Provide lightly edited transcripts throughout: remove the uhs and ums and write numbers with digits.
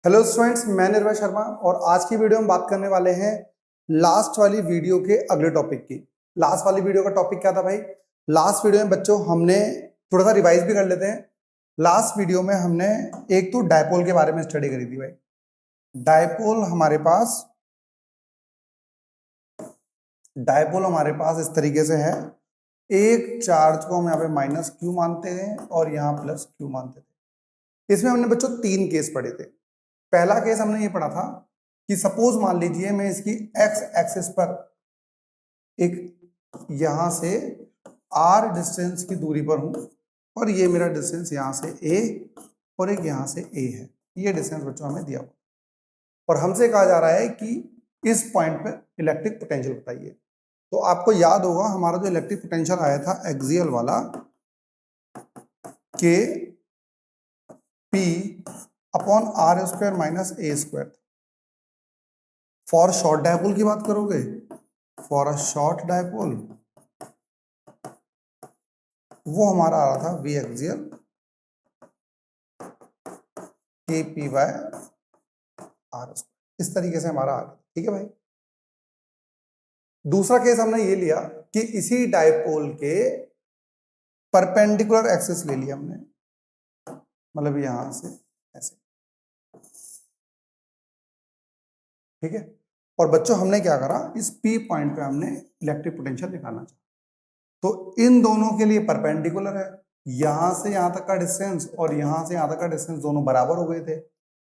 Hello students, मैं निर्भय शर्मा और आज की वीडियो में बात करने वाले हैं लास्ट वाली वीडियो के अगले टॉपिक की। लास्ट वाली वीडियो का टॉपिक क्या था भाई? लास्ट वीडियो में बच्चों हमने थोड़ा सा रिवाइज भी कर लेते हैं। लास्ट वीडियो में हमने एक तो डायपोल के बारे में स्टडी करी थी भाई। डायपोल हमारे पास इस तरीके से है। एक चार्ज को हम यहाँ पे माइनस क्यू मानते हैं और यहाँ प्लस क्यू मानते थे। इसमें हमने बच्चों 3 केस पढ़े थे। पहला केस हमने ये पढ़ा था कि सपोज मान लीजिए मैं इसकी एक्स एक्सिस पर एक यहां से आर डिस्टेंस की दूरी पर हूं और ये मेरा डिस्टेंस यहां से ए और एक यहां से ए है। ये डिस्टेंस बच्चों हमें दिया हुआ और हमसे कहा जा रहा है कि इस पॉइंट पर इलेक्ट्रिक पोटेंशियल बताइए। तो आपको याद होगा हमारा जो इलेक्ट्रिक पोटेंशियल आया था एक्सियल वाला K P upon are square minus A square. For short dipole की बात करोगे, फॉर अ शॉर्ट डायपोल वो हमारा आ रहा था वी एक्सियल के पी बाय आर स्क्वायर। इस तरीके से हमारा आ गया। ठीक है भाई। दूसरा केस हमने ये लिया कि इसी डायपोल के परपेंडिकुलर एक्सिस ले लिया हमने, मतलब यहां से ऐसे। ठीक है। और बच्चों हमने क्या करा, इस पी पॉइंट पे हमने इलेक्ट्रिक पोटेंशियल निकालना चाहिए। तो इन दोनों के लिए परपेंडिकुलर है। यहां से यहां तक का डिस्टेंस और यहां से यहां तक का डिस्टेंस दोनों बराबर हो गए थे।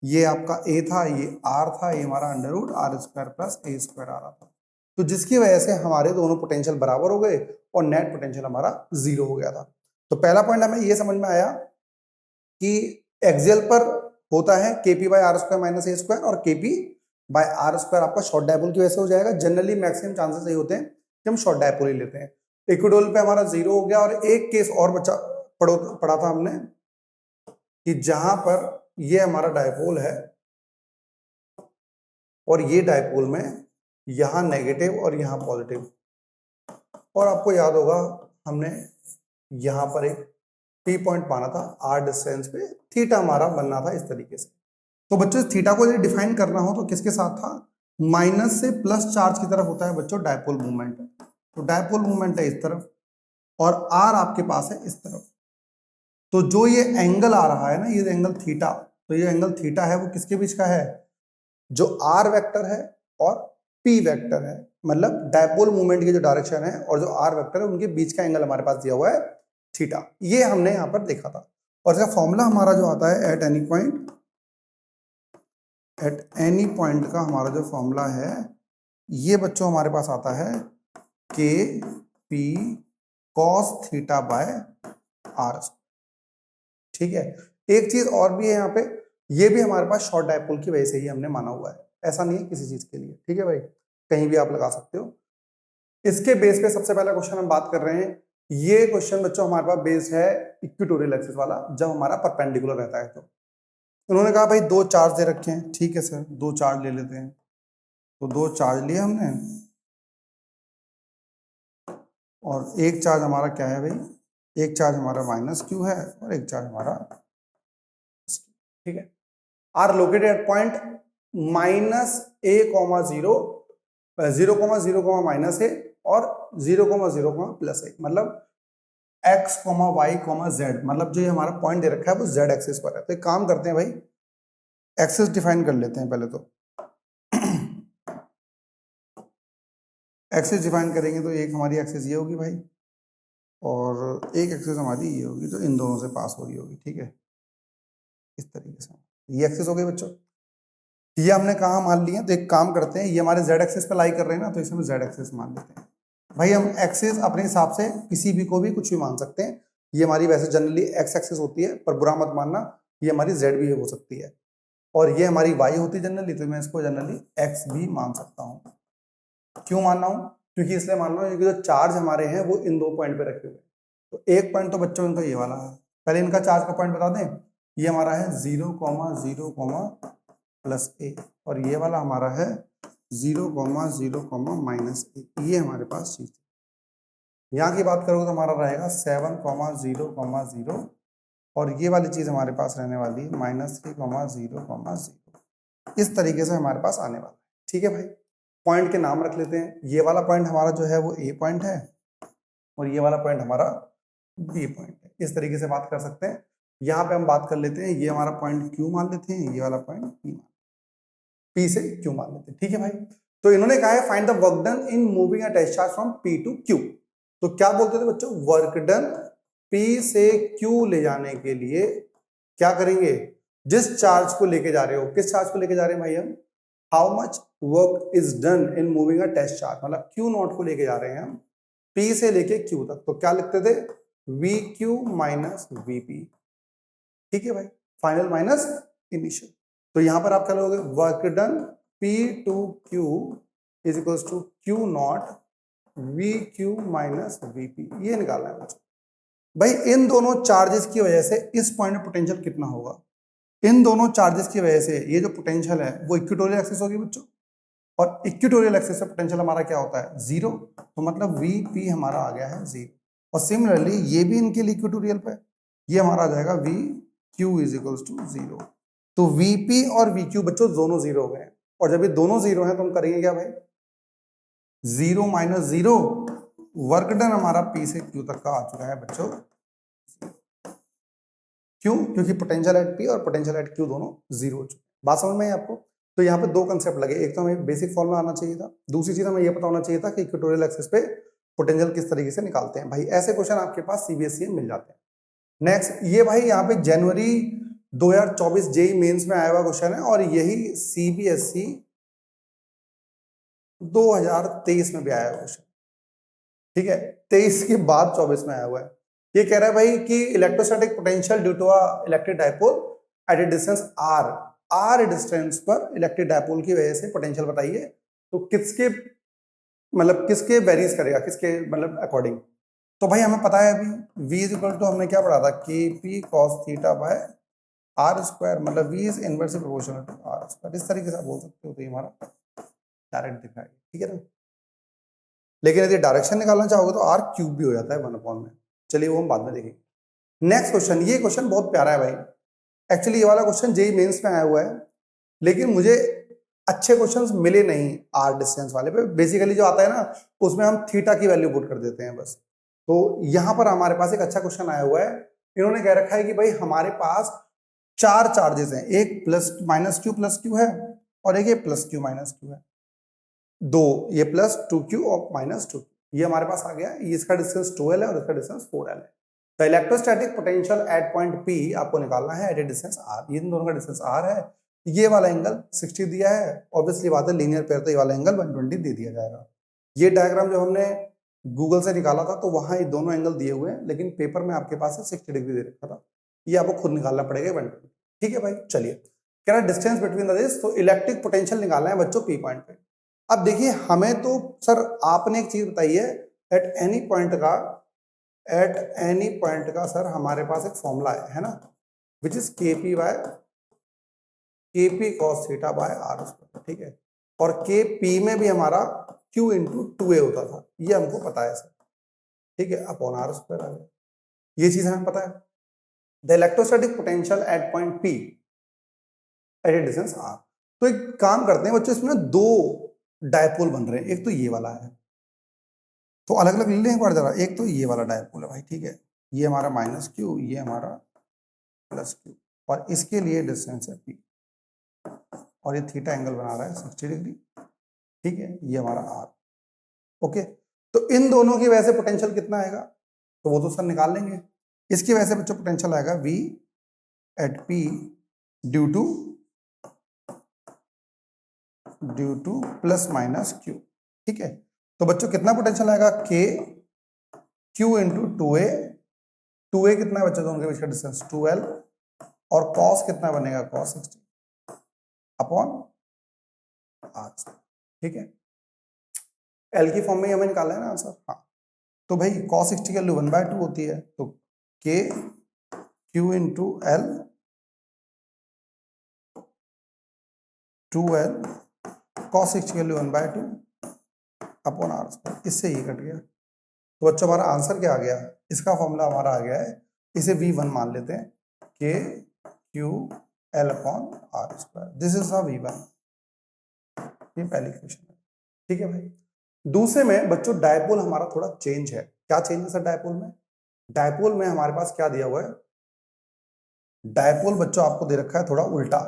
ये आपका ए था, ये आर था, ये हमारा under root R square plus A square आ रहा था। तो जिसकी वजह से हमारे दोनों पोटेंशियल बराबर हो गए और नेट पोटेंशियल हमारा 0 हो गया था। तो पहला पॉइंट हमें ये समझ में आया कि एक्सियल पर होता है KP by are square minus A square और केपी बाय आर स्क्वायर आपका शॉर्ट डायपोल की वजह से हो जाएगा। जनरली मैक्सिमम चांसेस ये होते हैं कि हम शॉर्ट डायपोल ही लेते हैं। इक्विडोल पे हमारा 0 हो गया। और एक केस और पढ़ा था हमने कि जहां पर ये हमारा डायपोल है और ये डायपोल में यहां नेगेटिव और यहां पॉजिटिव। और आपको याद होगा हमने यहां पर एक पी पॉइंट पाना था, आर डिस्टेंस पे थीटा हमारा बनना था इस तरीके से। तो बच्चों इस थीटा को यदि डिफाइन करना हो तो किसके साथ था? माइनस से प्लस चार्ज की तरफ होता है बच्चों डायपोल मूवमेंट। तो डायपोल मूवमेंट है इस तरफ और आर आपके पास है इस तरफ। तो जो ये एंगल आ रहा है ना, ये एंगल थीटा, तो ये एंगल थीटा है वो किसके बीच का है? जो आर वेक्टर है और पी वेक्टर है, मतलब डायपोल मूवमेंट की जो डायरेक्शन है और जो आर वेक्टर है उनके बीच का एंगल हमारे पास दिया हुआ है थीटा। ये हमने यहां पर देखा था। और इसका फॉर्मूला हमारा जो आता है एट एनी पॉइंट का हमारा जो फॉर्मूला है ये बच्चों हमारे पास आता है K P cos theta by R. ठीक है। एक चीज और भी है यहाँ पे, ये भी हमारे पास शॉर्ट डायपोल की वजह से ही हमने माना हुआ है, ऐसा नहीं है किसी चीज के लिए। ठीक है भाई, कहीं भी आप लगा सकते हो। इसके बेस पे सबसे पहला क्वेश्चन हम बात कर रहे हैं। ये क्वेश्चन बच्चों हमारे पास बेस्ड है इक्वेटोरियल एक्सिस वाला, जब हमारा परपेंडिकुलर रहता है। तो उन्होंने कहा भाई 2 चार्ज दे रखे हैं। ठीक है सर, 2 चार्ज ले लेते हैं। तो 2 चार्ज लिए हमने और एक चार्ज हमारा क्या है भाई? एक चार्ज हमारा माइनस क्यू है और एक चार्ज हमारा। ठीक है। R located at point minus A comma 0, 0,0 minus A और 0,0 प्लस ए, मतलब x, y, z। मतलब जो ये हमारा पॉइंट दे रखा है वो z एक्सिस पर है। तो एक काम करते हैं भाई, एक्सिस डिफाइन कर लेते हैं पहले। तो एक्सिस डिफाइन करेंगे तो एक हमारी एक्सिस ये होगी भाई और एक एक्सिस हमारी ये होगी, तो इन दोनों से पास हो रही होगी। ठीक है, इस तरीके से ये एक्सिस हो गई बच्चों। ये हमने कहा मान लिया। तो एक काम करते हैं, ये हमारे z एक्सिस पे लाई कर रहे हैं ना, तो इसे हम z एक्सिस मान लेते हैं भाई। हम एक्सिस अपने हिसाब से किसी भी को भी कुछ भी मान सकते हैं। ये हमारी वैसे जनरली x एक्सिस होती है, पर बुरा मत मानना, ये हमारी z भी हो सकती है। और ये हमारी y होती है जनरली, तो मैं इसको जनरली x भी मान सकता हूँ। क्यों मान रहा हूँ? क्योंकि इसलिए मान रहा हूँ क्योंकि जो चार्ज हमारे हैं वो इन 2 पॉइंट पे रखे हुए हैं। तो एक पॉइंट तो बच्चों इनका ये वाला है। पहले इनका चार्ज का पॉइंट बता दें। ये हमारा है 0,0 प्लस ए और ये वाला हमारा है 0,0 माइनस ए। ये हमारे पास चीज। यहाँ की बात करोगे तो हमारा रहेगा 7,0,0 और ये वाली चीज हमारे पास रहने वाली है -3,0,0 इस तरीके से हमारे पास आने वाला है। ठीक है भाई, पॉइंट के नाम रख लेते हैं। ये वाला पॉइंट हमारा जो है वो ए पॉइंट है और ये वाला पॉइंट हमारा बी पॉइंट है। इस तरीके से बात कर सकते हैं। यहाँ पे हम बात कर लेते हैं, ये हमारा पॉइंट क्यू मान लेते हैं, ये वाला पॉइंट पी से क्यू मान लेते हैं। ठीक है भाई, तो इन्होंने कहा है find the work done in moving a test charge from P to Q. तो क्या बोलते थे बच्चों, वर्क डन पी से क्यू ले जाने के लिए क्या करेंगे, जिस चार्ज को लेके जा रहे हो, किस चार्ज को लेके जा रहे हैं भाई हम, how much work is done in moving a test charge, मतलब क्यू नॉट को लेके जा रहे हैं हम पी से लेके क्यू तक। तो क्या लिखते थे, वी क्यू माइनस वीपी। ठीक है भाई, फाइनल माइनस इनिशियल। तो यहां पर आप क्या लोगे, work done P to Q is equal to Q naught V Q minus VP, ये निकालना है बच्चों। भाई इन दोनों चार्जेस की वजह से इस पॉइंट में पोटेंशियल कितना होगा, इन दोनों चार्जेस की वजह से ये जो पोटेंशियल है वो इक्वेटोरियल एक्सिस होगी बच्चों, और इक्वेटोरियल एक्सिस से पोटेंशियल हमारा क्या होता है, जीरो। तो मतलब वी पी हमारा आ गया है जीरो। और सिमिलरली ये भी इनके लिए इक्वेटोरियल पे, ये हमारा आ जाएगा V Q is equal to zero. तो वीपी और वी क्यू बच्चों दोनों जीरो हो गए, और जब ये दोनों जीरो हैं तो हम करेंगे क्या भाई, zero minus zero, work done हमारा पी से क्यू तक का आ चुका है बच्चों। क्यों, क्योंकि पोटेंशियल एट पी और पोटेंशियल एट क्यू दोनों जीरो हो चुके। बात समझ में आई आपको। तो यहाँ पे दो कंसेप्ट लगे, एक तो हमें बेसिक फॉर्मूला आना चाहिए था, दूसरी चीज हमें ये पता होना चाहिए था कि इक्वेटोरियल एक्सिस पे पोटेंशियल किस तरीके से निकालते हैं। भाई ऐसे क्वेश्चन आपके पास सीबीएसई में मिल जाते हैं। नेक्स्ट ये भाई यहाँ पे जनवरी 2024 जेई मेंस में आया हुआ क्वेश्चन है, और यही सीबीएसई 2023 में भी आया हुआ क्वेश्चन। ठीक है, 23 के बाद 24 में आया हुआ है। ये कह रहा है भाई कि electrostatic potential due to a electric dipole at a distance R distance पर इलेक्ट्रिक डायपोल की वजह से पोटेंशियल बताइए। तो किसके मतलब किसके वेरीज करेगा, किसके मतलब अकॉर्डिंग। तो भाई हमें पता है अभी v इज इक्वल टू हमने क्या पढ़ा था, K P cos theta by are square, मतलब v is inversely proportional to R square. इस तरीके से आप बोल सकते हो, तो ये हमारा डायरेक्ट दिख रहा है। ठीक है ना, लेकिन यदि डायरेक्शन निकालना चाहोगे तो आर क्यूब भी हो जाता है 1/में। चलिए वो हम बाद में देखेंगे। नेक्स्ट क्वेश्चन, ये क्वेश्चन बहुत प्यारा है भाई। एक्चुअली ये वाला क्वेश्चन जेई मेंस में आया हुआ है, लेकिन मुझे अच्छे क्वेश्चंस मिले नहीं आर डिस्टेंस वाले पे। बेसिकली जो आता है ना उसमें हम थीटा की वैल्यू पुट कर देते हैं बस। तो यहां पर हमारे पास एक अच्छा क्वेश्चन आया हुआ है। इन्होंने कह रखा है कि भाई हमारे पास चार चार्जेस हैं, एक प्लस माइनस क्यू है और एक ये प्लस क्यू माइनस क्यू है, दो ये प्लस 2q और माइनस 2q, ये हमारे पास आ गया। इसका डिस्टेंस 2l है और इसका डिस्टेंस 4l है। The electrostatic potential at point P आपको निकालना है एट ए डिस्टेंस r। ये दोनों का डिस्टेंस r है, ये वाला एंगल 60 दिया है, ऑब्वियसली बात है लीनियर पेयर, तो ये वाला एंगल 120 दे दिया जाएगा। ये डायग्राम जो हमने गूगल से निकाला था तो वहां ये दोनों एंगल दिए हुए हैं, लेकिन पेपर में आपके पास 60 डिग्री दे रखा था, ये आपको खुद निकालना पड़ेगा 120। ठीक है भाई, चलिए कह रहा डिस्टेंस बिटवीन द दिस, तो इलेक्ट्रिक पोटेंशियल निकालना है बच्चों P पॉइंट पे। अब देखिए हमें तो सर आपने एक चीज बताई है, एट एनी पॉइंट का सर हमारे पास एक फॉर्मूला है ना, which is KP cos theta by are square. ठीक है, और के पी में भी हमारा क्यू इंटू 2a होता था, ये हमको पता है सर। ठीक है, अपॉन आर स्क्वायर आ गया, ये चीज हमें पता है। The electrostatic potential at point P at a distance r। तो एक काम करते हैं बच्चों, इसमें दो डायपोल बन रहे हैं, एक तो ये वाला है, तो अलग अलग ले लें एक बार जरा। एक तो ये वाला डायपोल है भाई, ठीक है, ये हमारा माइनस क्यू, ये हमारा प्लस क्यू, और इसके लिए डिस्टेंस है P, और ये थीटा एंगल बना रहा है 60 डिग्री। ठीक है, ये हमारा R। ओके, तो इन दोनों की वजह से पोटेंशियल कितना आएगा, तो वो तो सर निकाल लेंगे। इसकी वजह से बच्चों पोटेंशियल आएगा V at P due to plus minus Q. ठीक है, तो बच्चों कितना पोटेंशियल आएगा, K Q इंटू 2a कितना है बच्चों, दोनों के बीच का डिस्टेंस 2l, और कॉस कितना बनेगा, कॉस 60 अपॉन r। ठीक है, l की फॉर्म में हमें निकालना है ना आंसर। हाँ, तो भाई कॉस 60 की वैल्यू 1/2 होती है, तो K Q into l 2l cos 60 की वैल्यू 1/2 अपॉन आर स्क्वायर। इससे ये कट गया, तो बच्चों हमारा आंसर क्या आ गया, इसका फॉर्मूला हमारा आ गया है, इसे V1 मान लेते हैं, K Q L upon are square, this is V1। ये पहली इक्वेशन है, ठीक है भाई। दूसरे में बच्चों डायपोल हमारा थोड़ा चेंज है। क्या चेंज है सर डायपोल में? डायपोल में हमारे पास क्या दिया हुआ है? डायपोल बच्चों आपको दे रखा है थोड़ा उल्टा।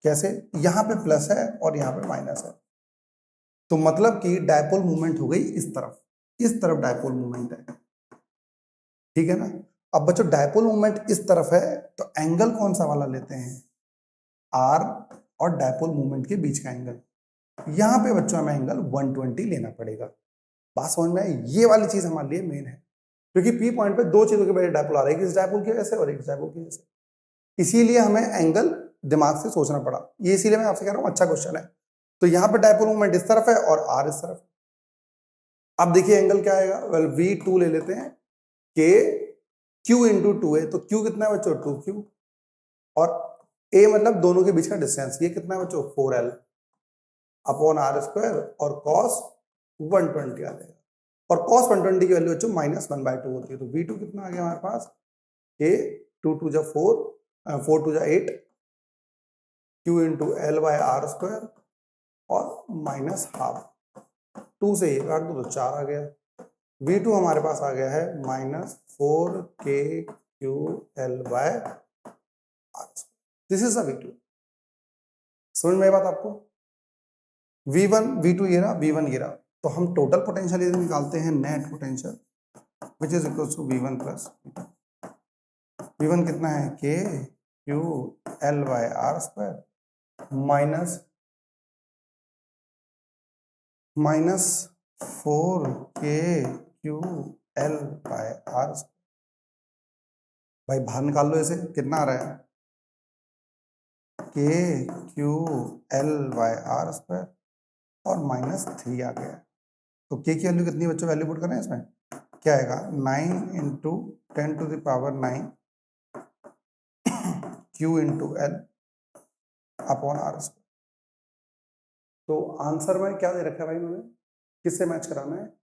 कैसे? यहां पे प्लस है और यहां पे माइनस है, तो मतलब कि डायपोल मूवमेंट हो गई इस तरफ डायपोल मूवमेंट है, ठीक है ना। अब बच्चों डायपोल मूवमेंट इस तरफ है, तो एंगल कौन सा वाला लेते हैं? आर और डायपोल मूवमेंट के बीच का एंगल। यहां पे बच्चों हमें एंगल 120 लेना पड़ेगा। बात समझ में आई? ये वाली चीज हमारे लिए मेन है, क्योंकि पी पॉइंट पे दो चीजों के वजह डायपोल आ रहा है, एक इस डायपोल की वजह से और एक इस डायपोल की वजह से। इसीलिए हमें एंगल दिमाग से सोचना पड़ा। ये इसीलिए मैं आपसे कह रहा हूं अच्छा क्वेश्चन है। तो यहाँ पे डायपोल मूवमेंट इस तरफ है और आर इस तरफ। अब देखिए एंगल क्या आएगा? वेल V2 ले लेते हैं, के Q इंटू 2 है, तो Q कितना है बच्चों? 2Q, और A मतलब दोनों के बीच का डिस्टेंस, ये कितना है बच्चों? 4L अपॉन आर स्क्वायर, और cos 120 आ जाएगा, और cos 120 की वैल्यू बच्चों -1/2 होती है। तो V2 कितना आ गया हमारे पास? K 2 2 जा 4, 4 2 जा 8, Q into L by are square, और -12। 2 से 1 काट दो तो 4 आ गया। V2 हमारे पास आ गया है -4KQL by R. This is the V2। समझ में आई बात आपको? V1 V2 ये रहा, V1 ये रहा, तो हम टोटल पोटेंशियल यदि निकालते हैं, net potential which is equal to V1 plus V1 कितना है? KQL by are square minus 4KQL by R. भाई बाहर निकाल लो इसे, कितना आ रहा है? KQL बाय आर स्क्वायर और -3 आ गया। तो K की वैल्यू कितनी बच्चों? वैल्यू पुट करें इसमें, क्या आएगा? 9 into 10⁻⁹ Q into L upon are square. तो आंसर में क्या दे रखा है भाई उन्होंने? किससे मैच कराना है?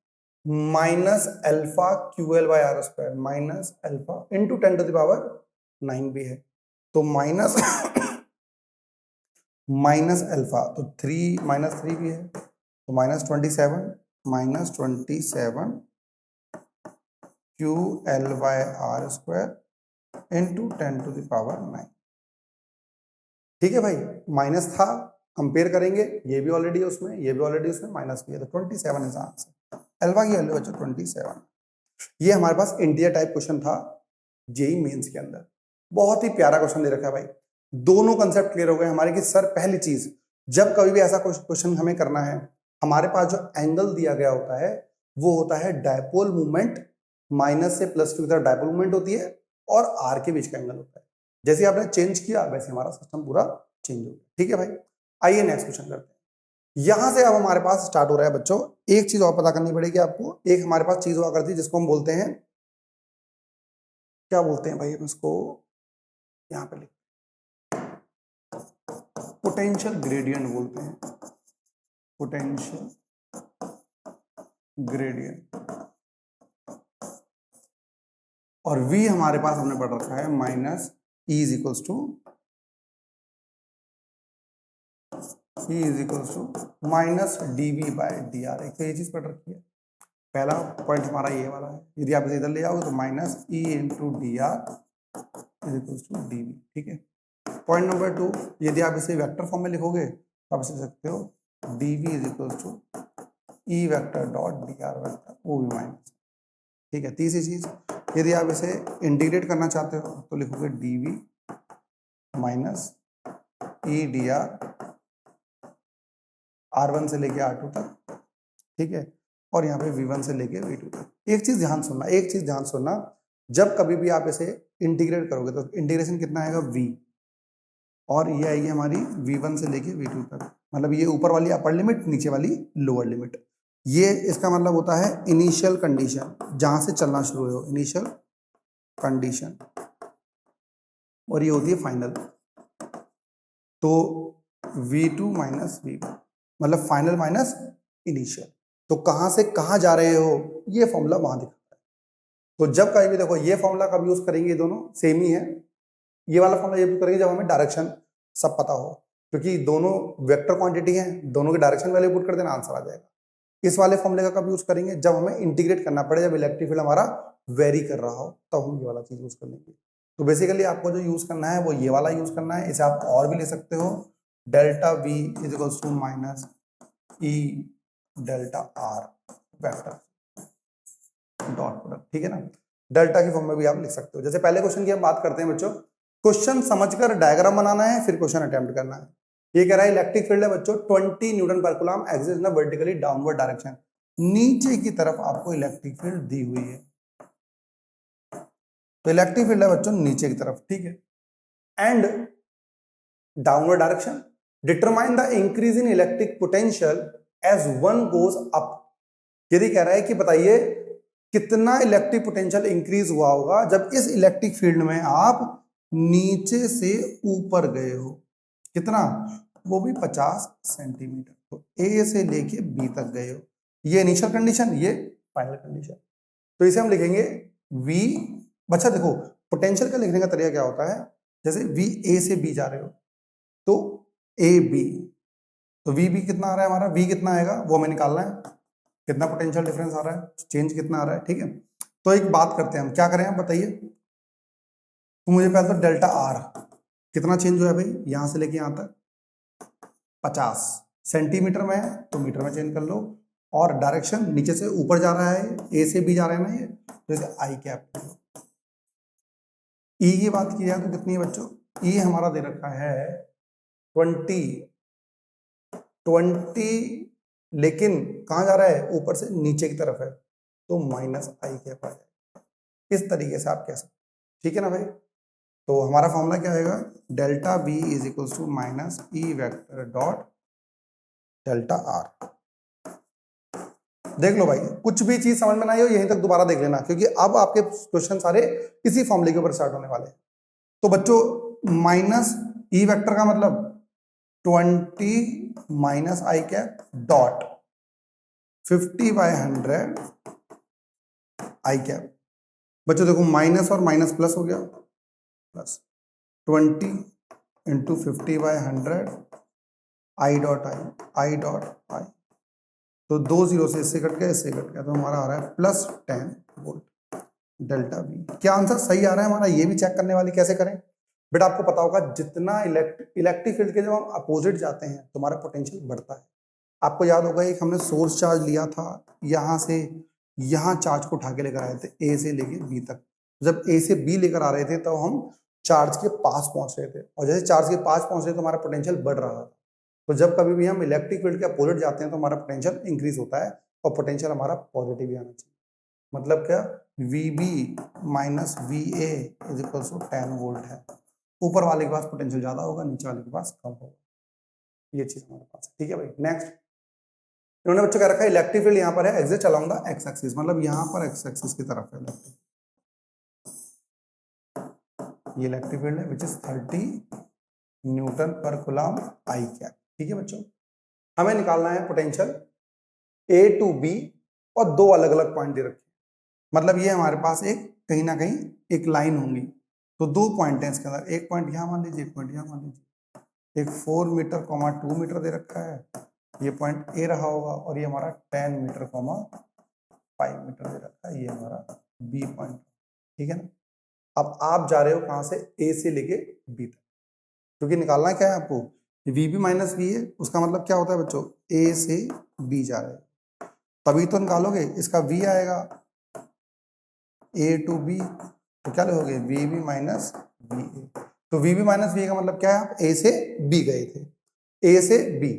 -α/QL bye are square, -α into 10⁻9 भी है, तो -α, तो 3 -3 भी है, तो -27 QL by are square into 10⁻9। ठीक है भाई, माइनस था, कंपेयर करेंगे, ये भी ऑलरेडी है उसमें, ये भी ऑलरेडी उसमें, माइनस भी है, तो 27 इज आंसर। अल्फा की वैल्यू बच्चों 27। ये हमारे पास इंटीरियर टाइप क्वेश्चन था जेई मेंस के अंदर। बहुत ही प्यारा क्वेश्चन दे रखा है भाई। दोनों कंसेप्ट क्लियर हो गए हमारे कि सर पहली चीज, जब कभी भी ऐसा क्वेश्चन हमें करना है, हमारे पास जो एंगल दिया गया होता है वो होता है डायपोल मूवमेंट, माइनस से प्लस की तरफ डायपोल मूवमेंट होती है, और आर के बीच का एंगल होता है। जैसे आपने चेंज किया वैसे हमारा सिस्टम पूरा चेंज हो गया। ठीक है भाई, आइए नेक्स्ट क्वेश्चन करते हैं। यहां से अब हमारे पास स्टार्ट हो रहा है बच्चों, एक चीज और पता करनी पड़ेगी आपको। एक हमारे पास चीज हुआ करती है जिसको हम बोलते हैं, क्या बोलते हैं भाई हम इसको, यहां पे पोटेंशियल ग्रेडियंट बोलते हैं, पोटेंशियल ग्रेडियंट। और v हमारे पास हमने पढ़ रखा है minus E is equals to minus dv by dr। एक तो ये चीज पढ़ रखी है, पहला पॉइंट हमारा ये वाला है। यदि आप इसे इधर ले आओगे तो minus E into D R is equals to dv। ठीक है। पॉइंट नंबर 2, यदि आप इसे वेक्टर फॉर्म में लिखोगे तो आप इसे लिख सकते हो dv is equals to E vector dot dr vector, वो भी माइनस। ठीक है। तीसरी चीज, यदि आप इसे इंटीग्रेट करना चाहते हो तो लिखोगे dv minus E dr R1 से लेके R2 तक। ठीक है। और यहाँ पे V1 से लेके V2 तक। एक चीज ध्यान सुनना, जब कभी भी आप इसे इंटीग्रेट करोगे तो इंटीग्रेशन कितना आएगा? V, और ये आएगी हमारी V1 से लेके V2 तक। मतलब ये ऊपर वाली अपर लिमिट, नीचे वाली लोअर लिमिट। ये इसका मतलब होता है इनिशियल कंडीशन, जहां से चलना शुरू हो, इनिशियल कंडीशन, और ये होती है फाइनल। तो V2 माइनस V1 मतलब फाइनल माइनस इनिशियल। तो कहां से कहां जा रहे हो, ये फॉर्मूला वहां दिखाता है। तो जब कभी भी देखो, ये फॉर्मूला कब यूज करेंगे, दोनों सेम ही है। ये वाला फॉर्मूला यूज करेंगे जब हमें डायरेक्शन सब पता हो, क्योंकि दोनों वेक्टर क्वांटिटी हैं, दोनों के डायरेक्शन वैल्यू पुट कर देना, आंसर आ जाएगा। इस वाले फॉर्मूले का कब यूज करेंगे? जब हमें इंटीग्रेट करना पड़े, जब इलेक्ट्रिक फील्ड हमारा वेरी कर रहा हो, तब हम ये वाला चीज यूज कर लेंगे। तो बेसिकली आपको जो यूज करना है वो ये वाला यूज करना है। इसे आप और भी ले सकते हो, delta V is equals to minus E delta R vector dot product, ठीक है ना। डेल्टा की फॉर्म में भी आप लिख सकते हो। जैसे पहले क्वेश्चन की हम बात करते हैं बच्चों, क्वेश्चन समझकर डायग्राम बनाना है, फिर क्वेश्चन अटेम्प्ट करना है। ये कह रहा है इलेक्ट्रिक फील्ड है बच्चों 20 न्यूटन पर कूलम एक्सिस्ट इन वर्टिकली डाउनवर्ड डायरेक्शन, नीचे की तरफ आपको इलेक्ट्रिक फील्ड दी हुई है। तो इलेक्ट्रिक फील्ड है बच्चों नीचे की तरफ, ठीक है, and downward direction, determine the increase in electric potential as one goes up. यदि कह रहा है कि बताइए कितना इलेक्ट्रिक पोटेंशियल इंक्रीज हुआ होगा जब इस इलेक्ट्रिक फील्ड में आप नीचे से ऊपर गए हो, कितना, वो भी 50 सेंटीमीटर, तो ए से लेके बी तक गए हो। ये इनिशियल कंडीशन, ये फाइनल कंडीशन। तो इसे हम लिखेंगे वी। बच्चा देखो पोटेंशियल का लिखने का तरीका क्या होता है, जैसे वी ए से बी जा रहे हो तो ए बी, तो वी बी कितना आ रहा है हमारा, वी कितना आएगा वो हमें निकालना है, कितना पोटेंशियल डिफरेंस आ रहा है, चेंज कितना आ रहा है, ठीक है। तो एक बात करते हैं हम, क्या करें आप बताइए। तो मुझे पहले तो डेल्टा आर कितना चेंज हुआ है भाई, यहां से लेके यहां तक 50 सेंटीमीटर में है तो मीटर में चेंज कर लो, और डायरेक्शन नीचे से ऊपर जा रहा है, ए से बी जा रहा है ना ये, तो इसे आई कैप। ई की बात की जाए तो कितनी है बच्चों, ई हमारा दे रखा है 20, लेकिन कहां जा रहा है, ऊपर से नीचे की तरफ है, तो माइनस आई कैप आ जाएगा। इस तरीके से आप कह सकते, ठीक है ना भाई। तो हमारा फॉर्मूला क्या आएगा, delta B is equals to minus E vector dot delta R. देख लो भाई, कुछ भी चीज समझ में ना आई हो यहीं तक दोबारा देख लेना, क्योंकि अब आपके क्वेश्चन सारे इसी फॉर्मूले के ऊपर स्टार्ट होने वाले हैं। तो बच्चों माइनस ई वेक्टर का मतलब 20 माइनस आई कैप डॉट 50/100 आई कैप। बच्चों देखो माइनस और माइनस प्लस हो गया, plus 20 into 50/100 I dot I dot I, तो 2 जीरो से इससे कट गया, इससे कट गया, तो हमारा आ रहा है प्लस 10 वोल्ट डेल्टा बी। क्या आंसर सही आ रहा है हमारा, ये भी चेक करने वाली कैसे करें बेटा, आपको पता होगा जितना इलेक्ट्रिक फील्ड के जब हम अपोजिट जाते हैं तो हमारा पोटेंशियल बढ़ता है। आपको याद होगा एक हमने सोर्स चार्ज लिया था, यहां से यहां चार्ज को उठा के लेकर आए थे ए से लेके बी तक, जब ए से बी लेकर आ रहे थे तो हम चार्ज के पास पहुंच रहे थे, और जैसे चार्ज के पास पहुंच रहे तो हमारा पोटेंशियल बढ़ रहा था। तो जब कभी भी हम इलेक्ट्रिक फील्ड के अपोजिट जाते हैं तो हमारा पोटेंशियल इंक्रीज होता है, और पोटेंशियल हमारा पॉजिटिव ही आना चाहिए। मतलब क्या, V B minus V A is equal to 10 volt है। ऊपर वाले के पास पोटेंशियल ज्यादा होगा, नीचे वाले के पास कम होगा, ये चीज हमारे पास है, ठीक है भाई। नेक्स्ट इन्होंने बच्चों क्या रखा है, इलेक्ट्रिक फील्ड यहाँ पर है exist along the x axis, मतलब यहाँ पर एक्स एक्सिस की तरफ है इलेक्ट्रिक, ये इलेक्ट्रिक फील्ड है विच इज 30 न्यूटन पर कूलम आई कैप, ठीक है बच्चों। हमें निकालना है पोटेंशियल ए टू बी, और दो अलग अलग पॉइंट दे रखे, मतलब ये हमारे पास एक कहीं ना कहीं एक लाइन होंगी, तो दो पॉइंट है इसके अंदर, एक पॉइंट यहाँ मान लीजिए, एक पॉइंट यहाँ मान लीजिए, एक 4 मीटर 2 मीटर दे रखा है, ये पॉइंट ए रहा होगा, और ये हमारा 10 मीटर 5 मीटर दे रखा है, ये हमारा बी पॉइंट, ठीक है ना। अब आप जा रहे हो कहां से, ए से लेके बी तक, क्योंकि निकालना क्या है आपको, वी बी माइनस वी है, उसका मतलब क्या होता है बच्चों, ए से बी जा रहे हैं, तभी तो निकालोगे, इसका वी आएगा ए टू बी, तो क्या लिखोगे, V B minus V A. तो वी बी माइनस वी का मतलब क्या है, आप ए से बी गए थे, ए से बी,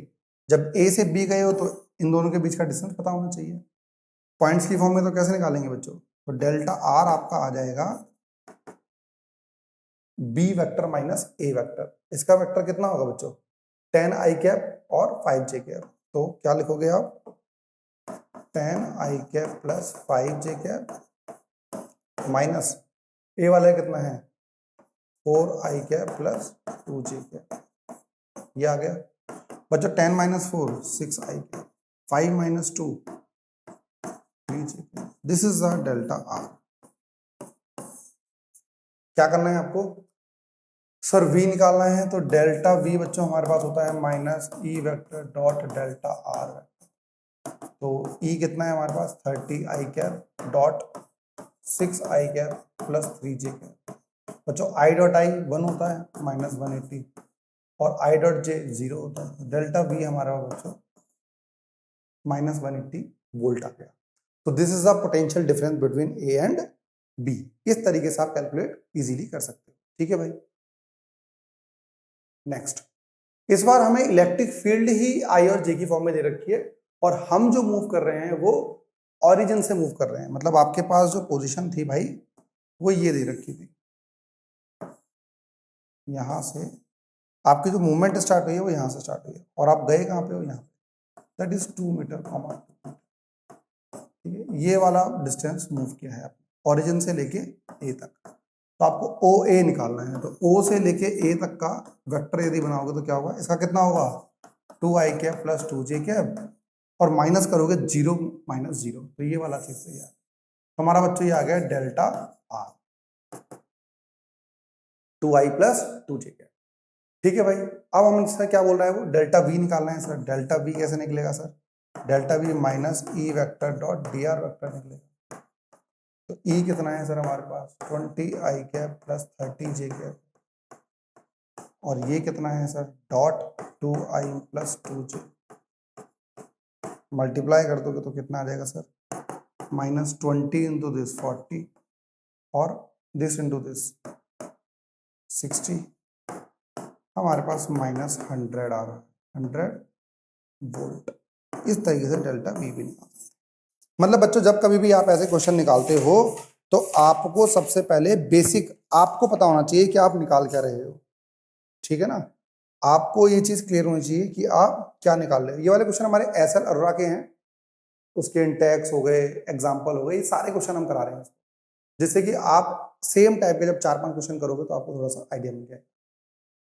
जब ए से बी गए हो तो इन दोनों के बीच का डिस्टेंस पता होना चाहिए। पॉइंट्स की फॉर्म में तो कैसे निकालेंगे बच्चों, तो डेल्टा आर आपका आ जाएगा बी वेक्टर माइनस ए वेक्टर, इसका वेक्टर कितना होगा बच्चों, 10 आई कैप और 5 जे कैप, तो क्या लिखोगे आप, 10 आई कैप प्लस 5 जे कैप माइनस ए वाला कितना है, 4 आई कैप प्लस 2 जे कैप, ये आ गया बच्चों। 10 minus 4 6 I cap, 5 minus 2 3 J cap, this is the delta R. क्या करना है आपको, सर v निकालना है तो डेल्टा v बच्चों हमारे पास होता है minus E vector dot delta R vector. तो e कितना है हमारे पास 30 आई कैप डॉट 6 आई कैप प्लस 3 जे कैप। बच्चों i डॉट i 1 होता है माइनस 180 और i डॉट j 0 होता है। डेल्टा v हमारा बच्चों माइनस 180 वोल्ट आ गया। तो this is the potential difference between a and b। इस तरीके से आप कैलकुलेट इजीली कर सकते हो। ठीक है भाई। नेक्स्ट, इस बार हमें इलेक्ट्रिक फील्ड ही I और J की फॉर्म में दे रखी है और हम जो मूव कर रहे हैं वो ओरिजिन से मूव कर रहे हैं। मतलब आपके पास जो पोजीशन थी भाई वो ये दे रखी थी, यहां से आपकी जो मूवमेंट स्टार्ट हुई है वो यहां से स्टार्ट हुई है और आप गए कहां पे हो, यहाँ पे, दैट इज 2 मीटर कॉमा। ठीक है, ये वाला डिस्टेंस मूव किया है आपने ओरिजिन से लेके ए तक। तो आपको ओ ए निकालना है। तो ओ से लेके ए तक का वेक्टर यदि बनाओगे तो क्या होगा, इसका कितना होगा 2 आई कैप प्लस 2 जे कैप और माइनस करोगे 0 माइनस 0। तो ये वाला चीज सही है। तो हमारा बच्चों ये आ गया डेल्टा आर 2 आई प्लस 2 जे कैप। ठीक है भाई। अब हम इसका क्या बोल रहा है वो डेल्टा वी निकालना है सर। डेल्टा वी कैसे निकलेगा sir, delta we minus E vector dot D R vector निकलेगा। तो ई कितना है सर हमारे पास 20 आई कैप प्लस 30 जे कैप और ये कितना है सर डॉट 2 आई प्लस 2 जे। मल्टीप्लाई कर दोगे तो कितना आ जाएगा सर माइनस 20 इंटू दिस 40 और दिस इंटू दिस 60। हमारे पास माइनस 100 आ रहा है 100 वोल्ट। इस तरीके से डेल्टा वी भी निकाल। मतलब बच्चों जब कभी भी आप ऐसे क्वेश्चन निकालते हो तो आपको सबसे पहले बेसिक आपको पता होना चाहिए कि आप निकाल क्या रहे हो। ठीक है ना, आपको ये चीज क्लियर होनी चाहिए कि आप क्या निकाल रहे हो। ये वाले क्वेश्चन हमारे एसएल अरोरा के हैं, उसके इंटेक्स हो गए, एग्जाम्पल हो गए, ये सारे क्वेश्चन हम करा रहे हैं जिससे कि आप सेम टाइप के जब 4-5 क्वेश्चन करोगे तो आपको थोड़ा सा आइडिया मिल जाए।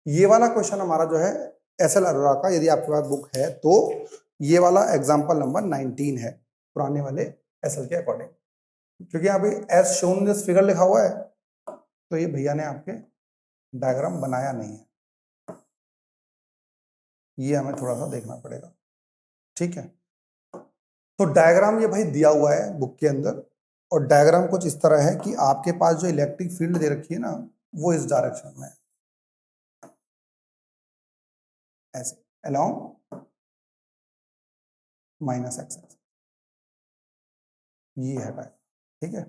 ये वाला क्वेश्चन हमारा जो है एसएल अरोरा का, यदि आपके पास बुक है तो ये वाला एग्जाम्पल नंबर 19 है पुराने वाले एसएल के अकॉर्डिंग। क्योंकि यहाँ पे एज शोन दिस फिगर लिखा हुआ है तो ये भैया ने आपके डायग्राम बनाया नहीं है, ये हमें थोड़ा सा देखना पड़ेगा। ठीक है, तो डायग्राम ये भाई दिया हुआ है बुक के अंदर और डायग्राम कुछ इस तरह है कि आपके पास जो इलेक्ट्रिक फील्ड दे रखी है ना वो इस डायरेक्शन में ऐसे अलोंग माइनस एक्स, ये है डायग्राम। ठीक है,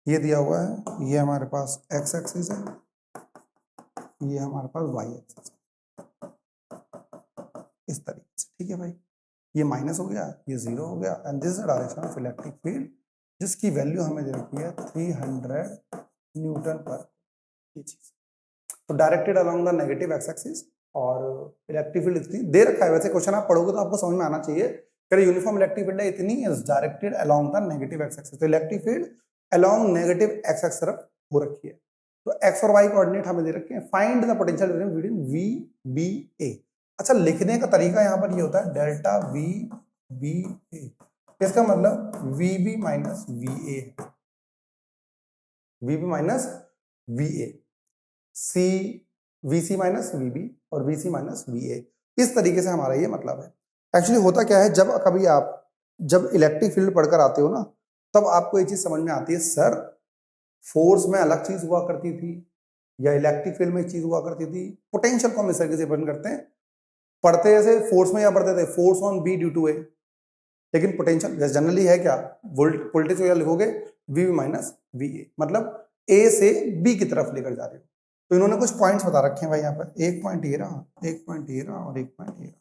ये दिया हुआ है, ये हमारे पास एक्स एक्सिस है, ये हमारे पास वाई एक्सिस है, इस तरीके से। ठीक है भाई, ये माइनस हो गया, ये 0 हो गया and this is direction of electric field जिसकी वैल्यू हमें दे रखी है 300 न्यूटन पर। ये चीज तो directed along the negative X axis और इलेक्ट्रिक फील्ड इतनी दे रखा है। वैसे क्वेश्चन आप पढ़ोगे तो आपको समझ में आना चाहिए कि यूनिफॉर्म इलेक्ट्रिक फील्ड है इतनी is directed along the negative X axis. तो electric field along negative X axis तरफ हो रखी है। तो एक्स और वाई कोऑर्डिनेट हमें दे रखे हैं। Find the potential between V B A. अच्छा, लिखने का तरीका यहाँ पर ये होता है डेल्टा वी बी ए, इसका मतलब V B minus V A, V B minus V A, C V C minus V B और V C minus V A. इस तरीके से हमारा ये मतलब है। एक्चुअली होता क्या है, जब कभी आप जब इलेक्ट्रिक फील्ड पढ़कर आते हो ना तब आपको ये चीज समझ में आती है सर फोर्स में अलग चीज हुआ करती थी या इलेक्ट्रिक फील्ड में एक चीज हुआ करती थी। पोटेंशियल को हम इस तरीके से डिफाइन करते हैं, पढ़ते जैसे फोर्स में या पढ़ते थे force on B due to A, लेकिन पोटेंशियल जनरली है क्या वोल्टेज को या लिखोगे वी माइनस वी ए, मतलब ए से बी की तरफ लेकर जा रहे हो। तो इन्होंने कुछ पॉइंट्स बता रखे हैं भाई यहाँ पर, एक पॉइंट ये रहा, एक पॉइंट ये रहा और एक पॉइंट ये रहा।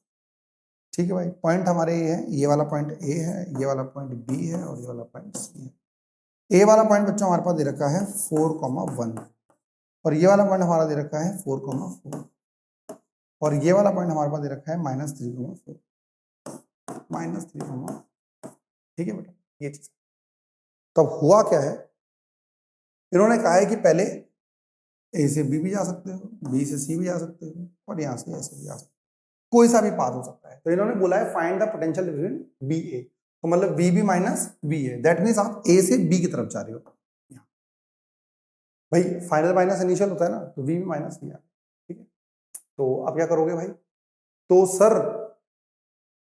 ठीक है भाई, पॉइंट हमारे ये है, ये वाला पॉइंट ए है, ये वाला पॉइंट बी है और ये वाला पॉइंट सी है। ए वाला पॉइंट बच्चों हमारे पास दे रखा है 4,1 और ये वाला पॉइंट हमारा दे रखा है 4,4 और ये वाला पॉइंट हमारे पास दे रखा है -3,4 -3,4। ठीक है बेटा, ये चीज। तब हुआ क्या है, इन्होंने कहा है कि पहले ए से बी भी जा सकते हो, बी से सी भी जा सकते हो और यहाँ से ऐसे भी जा सकते हो, कोई सा भी पाथ हो सकता है। तो इन्होंने बोला है find the potential between B A, तो मतलब V B minus V A, that means आप ए से बी की तरफ जा रहे हो। भाई फाइनल माइनस इनिशियल होता है ना, तो वी बी माइनस वी आ, तो अब क्या करोगे भाई? तो सर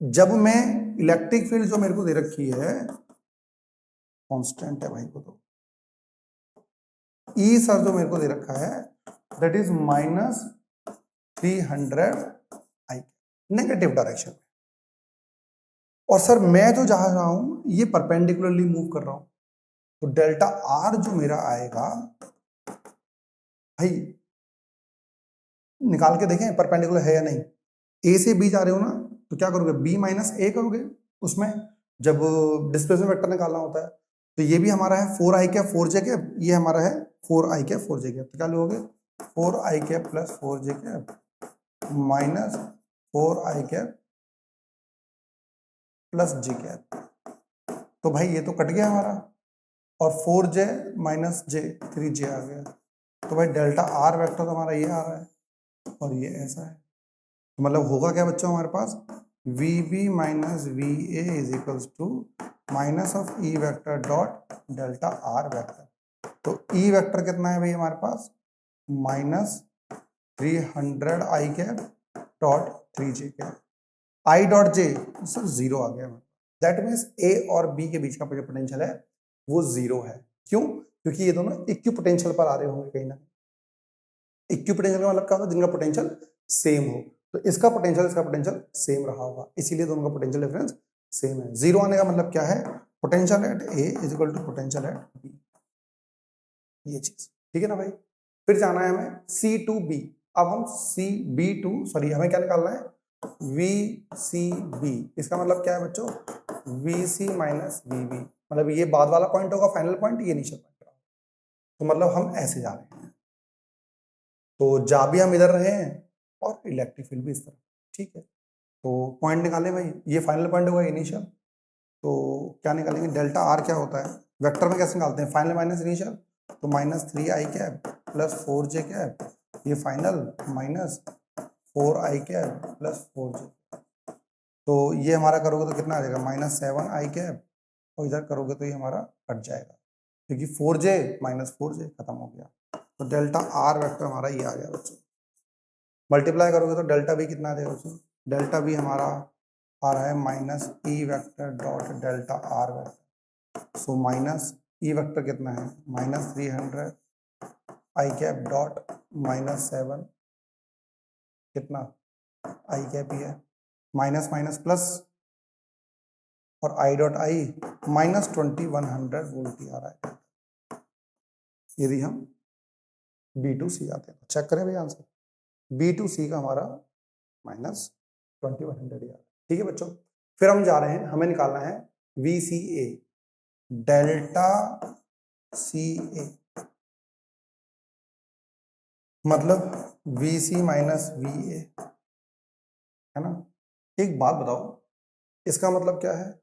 जब मैं इलेक्ट्रिक फील्ड जो मेरे को दे रखी है कांस्टेंट है भाई को, तो ई सर जो मेरे को दे रखा है that is -300 I, negative direction में। और सर मैं जो जा रहा हूं ये परपेंडिकुलरली मूव कर रहा हूं, तो डेल्टा आर जो मेरा आएगा भाई, निकाल के देखें परपेंडिकुलर है या नहीं। ए से बी जा रहे हो ना, तो क्या करोगे? बी माइनस ए करोगे। उसमें जब डिस्प्लेसमेंट वेक्टर निकालना होता है, तो ये भी हमारा है 4i कैप 4j कैप, ये हमारा है 4i कैप 4j कैप, तो क्या लोगे? 4i cap plus 4j cap minus 4i cap plus j cap. तो भाई ये तो कट गया हमारा, और 4j माइनस j 3j आ गया। तो भाई डेल्टा आर वेक्टर हमारा ये आ रहा है और ये ऐसा है। तो मतलब होगा क्या बच्चों हमारे पास? VB minus VA is equals to minus of E vector dot delta R vector. तो ई वेक्टर कितना है भाई हमारे पास? -300 I cap dot 3j cap, I dot J sir 0 आ गया। दैट मीन्स ए और बी के बीच का जो पोटेंशियल है वो 0 है। क्यों? क्योंकि ये दोनों इक्विपोटेंशियल पर आ रहे होंगे कहीं ना। इक्विपोटेंशियल का मतलब क्या होता है? जिनका पोटेंशियल सेम हो, तो इसका पोटेंशियल इसका पोटेंशियल सेम रहा होगा, इसीलिए दोनों का पोटेंशियल डिफरेंस सेम है। 0 आने का मतलब क्या है? Potential at A is equal to potential at B, ये चीज ठीक है ना भाई। फिर जाना है हमें सी टू बी। अब हम सी बी टू सॉरी हमें क्या निकालना है? V C B. इसका मतलब क्या है बच्चों? V C minus V B, मतलब ये बाद वाला पॉइंट होगा फाइनल पॉइंट, ये इनिशियल पॉइंट होगा। तो मतलब हम ऐसे जा रहे हैं, तो जा भी हम इधर रहे हैं और इलेक्ट्रिक फील्ड भी इस तरह, ठीक है। तो पॉइंट निकालें भाई, ये फाइनल पॉइंट होगा इनिशियल, तो क्या निकालेंगे? डेल्टा आर क्या होता है? वेक्टर में कैसे निकालते हैं? फाइनल माइनस इनिशियल, तो -3i cap plus 4j cap, ये final minus 4i cap plus 4j। तो ये हमारा करोगे तो कितना आ जाएगा? -7i कैप, और इधर करोगे तो ये हमारा कट जाएगा, क्योंकि 4j माइनस 4j खत्म हो गया। तो डेल्टा आर वेक्टर हमारा ये आ गया बच्चों। मल्टीप्लाई करोगे तो डेल्टा बी कितना आ जाएगा बच्चों? डेल्टा बी हमारा आ रहा है minus E vector dot delta R vector. So minus E vector कितना है? -300 आई कैप डॉट -7 कितना आई कैप ही है, माइनस माइनस प्लस, और आई डॉट आई -2100 वोल्ट ही आ रहा है। यदि हम B2C आते हैं, चेक करें भाई आंसर। B2C का हमारा -2100 ही आ रहा है, ठीक है बच्चों। फिर हम जा रहे हैं, हमें निकालना है VCA, डेल्टा CA, मतलब VC माइनस VA है ना। एक बात बताओ, इसका मतलब क्या है?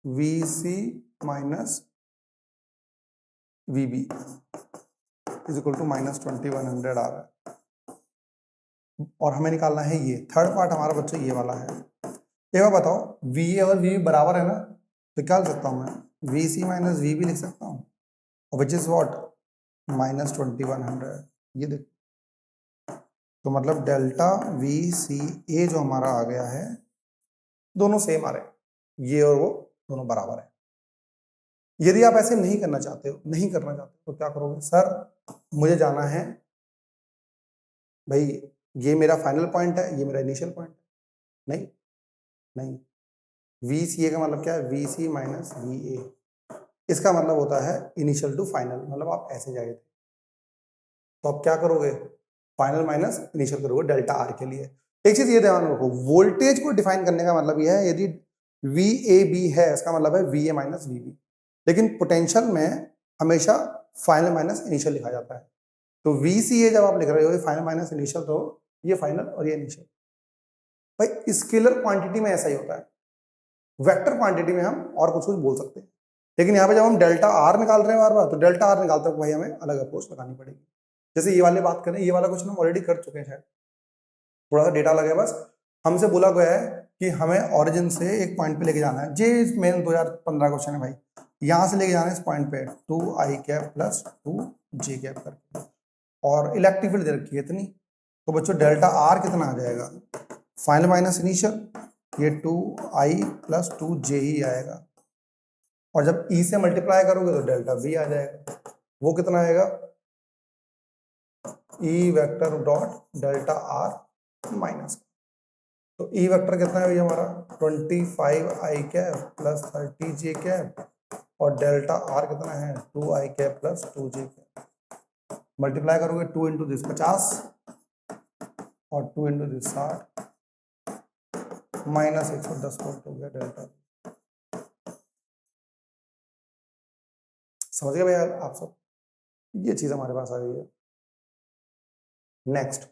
VC minus VB is equal to -2100 आ रहा है, और हमें निकालना है ये थर्ड पार्ट हमारा बच्चों ये वाला है। एक बार बताओ, VA और VB बराबर है ना, तो क्या लिख सकता हूँ मैं? VC माइनस VB लिख सकता हूँ, और विच इज व्हाट? -2100। ये देख, तो मतलब डेल्टा VCA जो हमारा आ गया है, दोनों सेम आ रहे हैं, ये और वो दोनों बराबर है। यदि आप ऐसे नहीं करना चाहते हो, नहीं करना चाहते तो क्या करोगे? सर मुझे जाना है भाई, ये मेरा फाइनल पॉइंट है, ये मेरा इनिशियल पॉइंट है। नहीं नहीं, VCA का मतलब क्या है? VC माइनस VA, इसका मतलब होता है इनिशियल टू फाइनल, मतलब आप ऐसे जाएंगे। तो आप क्या करोगे? फाइनल माइनस इनिशियल करोगे डेल्टा आर के लिए। एक चीज ये ध्यान रखो, वोल्टेज को डिफाइन करने का मतलब यह है, यदि VAB है इसका मतलब है VA माइनस VB, लेकिन पोटेंशियल में हमेशा फाइनल माइनस इनिशियल लिखा जाता है। तो VCA जब आप लिख रहे हो फाइनल माइनस इनिशियल, तो ये फाइनल और ये इनिशियल। भाई स्केलर क्वांटिटी में ऐसा ही होता है, वेक्टर क्वांटिटी में हम और कुछ बोल सकते हैं, लेकिन यहाँ पे जब हम डेल्टा आर निकाल रहे हैं बार बार, तो डेल्टा आर निकालते वक्त भाई हमें अलग अप्रोच लगानी पड़ेगी। जैसे ये वाले बात करें, ये वाला क्वेश्चन हम ऑलरेडी कर चुके हैं शायद, थोड़ा सा डेटा लगे बस। हमसे बोला गया है कि हमें ऑरिजिन से एक पॉइंट पे लेके जाना है, जे मेन 2015 क्वेश्चन है भाई, यहाँ से लेके जाना है इस पॉइंट पे 2i cap plus 2j cap करके, और इलेक्ट्रिक फील्ड दे रखी है इतनी, तो बच्चों डेल्टा आर कितना आ जाएगा, फाइनल माइनस इनिशियल, ये 2i + 2j ही आएगा। और जब ई से मल्टीप्लाई करोगे तो डेल्टा वी आ जाएगा, वो कितना आएगा, ई vector dot delta are minus. तो ई वेक्टर कितना है भैया हमारा 25i cap plus 30j cap, और डेल्टा आर कितना है 2i cap plus 2j cap. Multiply करोगे 2 इंटू दिस 50 और 2 इंटू दिस 60 माइनस 110 वोल्ट हो गया डेल्टा। समझ गए भैया आप सब, ये चीज हमारे पास आ गई है। Next,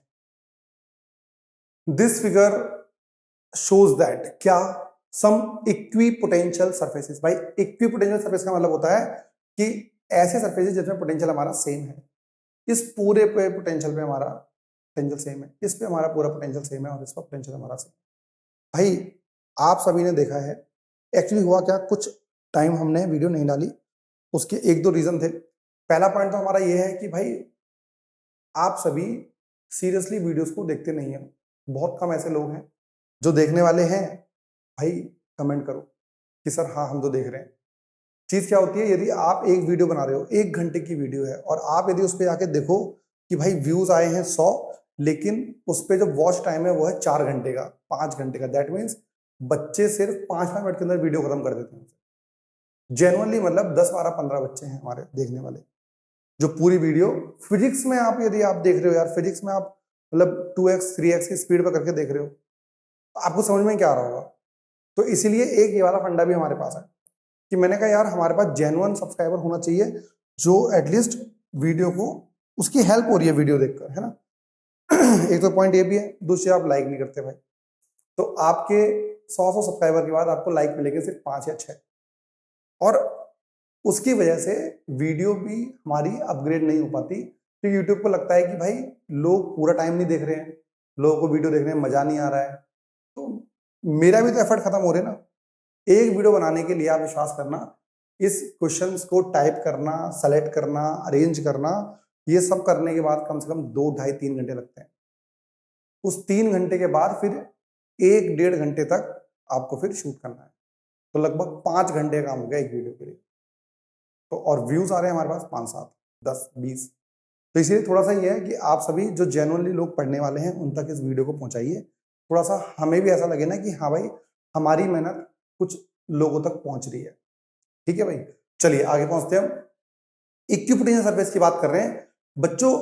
this figure shows that क्या, सम इक्विपोटेंशियल सरफेसेस। भाई इक्विपोटेंशियल सरफेस का मतलब होता है कि ऐसे सरफेसेस जिसमें पोटेंशियल हमारा सेम है। इस पूरे पे पोटेंशियल पे हमारा पोटेंशियल सेम है, इस पे हमारा पूरा पोटेंशियल सेम है और इस पर पोटेंशियल हमारा सेम। भाई आप सभी ने देखा है, एक्चुअली हुआ क्या, कुछ टाइम हमने वीडियो नहीं डाली, उसके एक दो रीजन थे। पहला पॉइंट तो हमारा ये है कि भाई आप सभी सीरियसली वीडियोस को देखते नहीं हैं। बहुत कम ऐसे लोग हैं जो देखने वाले हैं। भाई कमेंट करो कि सर हाँ हम तो देख रहे हैं। चीज क्या होती है, यदि आप एक वीडियो बना रहे हो, 1 घंटे की वीडियो है, और आप यदि उस पर जाके देखो कि भाई व्यूज आए हैं 100, लेकिन उस पर जो वॉच टाइम है वो है 4 घंटे का, 5 घंटे का, दैट मीन्स बच्चे सिर्फ 5 मिनट के अंदर वीडियो खत्म कर देते हैं। जेनुअनली मतलब 10, 12, 15 बच्चे हैं हमारे देखने वाले, जो पूरी वीडियो फिजिक्स में आप यदि आप देख रहे हो यार, फिजिक्स में आप मतलब 2x 3x की स्पीड पर करके देख रहे हो, तो आपको समझ में क्या आ रहा होगा। तो इसीलिए एक ये वाला फंडा भी हमारे पास है कि मैंने कहा यार हमारे पास जेन्युइन सब्सक्राइबर होना चाहिए जो एटलीस्ट वीडियो को, उसकी हेल्प हो रही है वीडियो देखकर, है ना। एक तो पॉइंट ये भी है, दूसरे आप लाइक नहीं करते भाई, तो आपके 100 सब्सक्राइबर के बाद आपको लाइक मिलेंगे सिर्फ 5 या 6, और उसकी वजह से वीडियो भी हमारी अपग्रेड नहीं हो पाती। तो यूट्यूब को लगता है कि भाई लोग पूरा टाइम नहीं देख रहे हैं, लोगों को वीडियो देखने में मजा नहीं आ रहा है, तो मेरा भी तो एफर्ट खत्म हो रहे ना। एक वीडियो बनाने के लिए आप विश्वास करना, इस क्वेश्चंस को टाइप करना, सेलेक्ट करना, अरेंज करना, ये सब करने के बाद कम से कम 2, 2.5, 3 घंटे लगते हैं। उस 3 घंटे के बाद फिर 1, 1.5 घंटे तक आपको फिर शूट करना है, तो लगभग 5 घंटे का काम हो गया एक वीडियो के लिए। तो और व्यूज आ रहे हैं हमारे पास 5, 7, 10, 20। तो इसलिए थोड़ा सा ये है कि आप सभी जो जेन्युइनली लोग पढ़ने वाले हैं उन तक इस वीडियो को पहुंचाइए, थोड़ा सा हमें भी ऐसा लगे ना कि हाँ भाई हमारी मेहनत कुछ लोगों तक पहुंच रही है। ठीक है भाई, चलिए आगे पहुंचते हैं। हम इक्विपोटेंशियल सरफेस की बात कर रहे हैं बच्चों।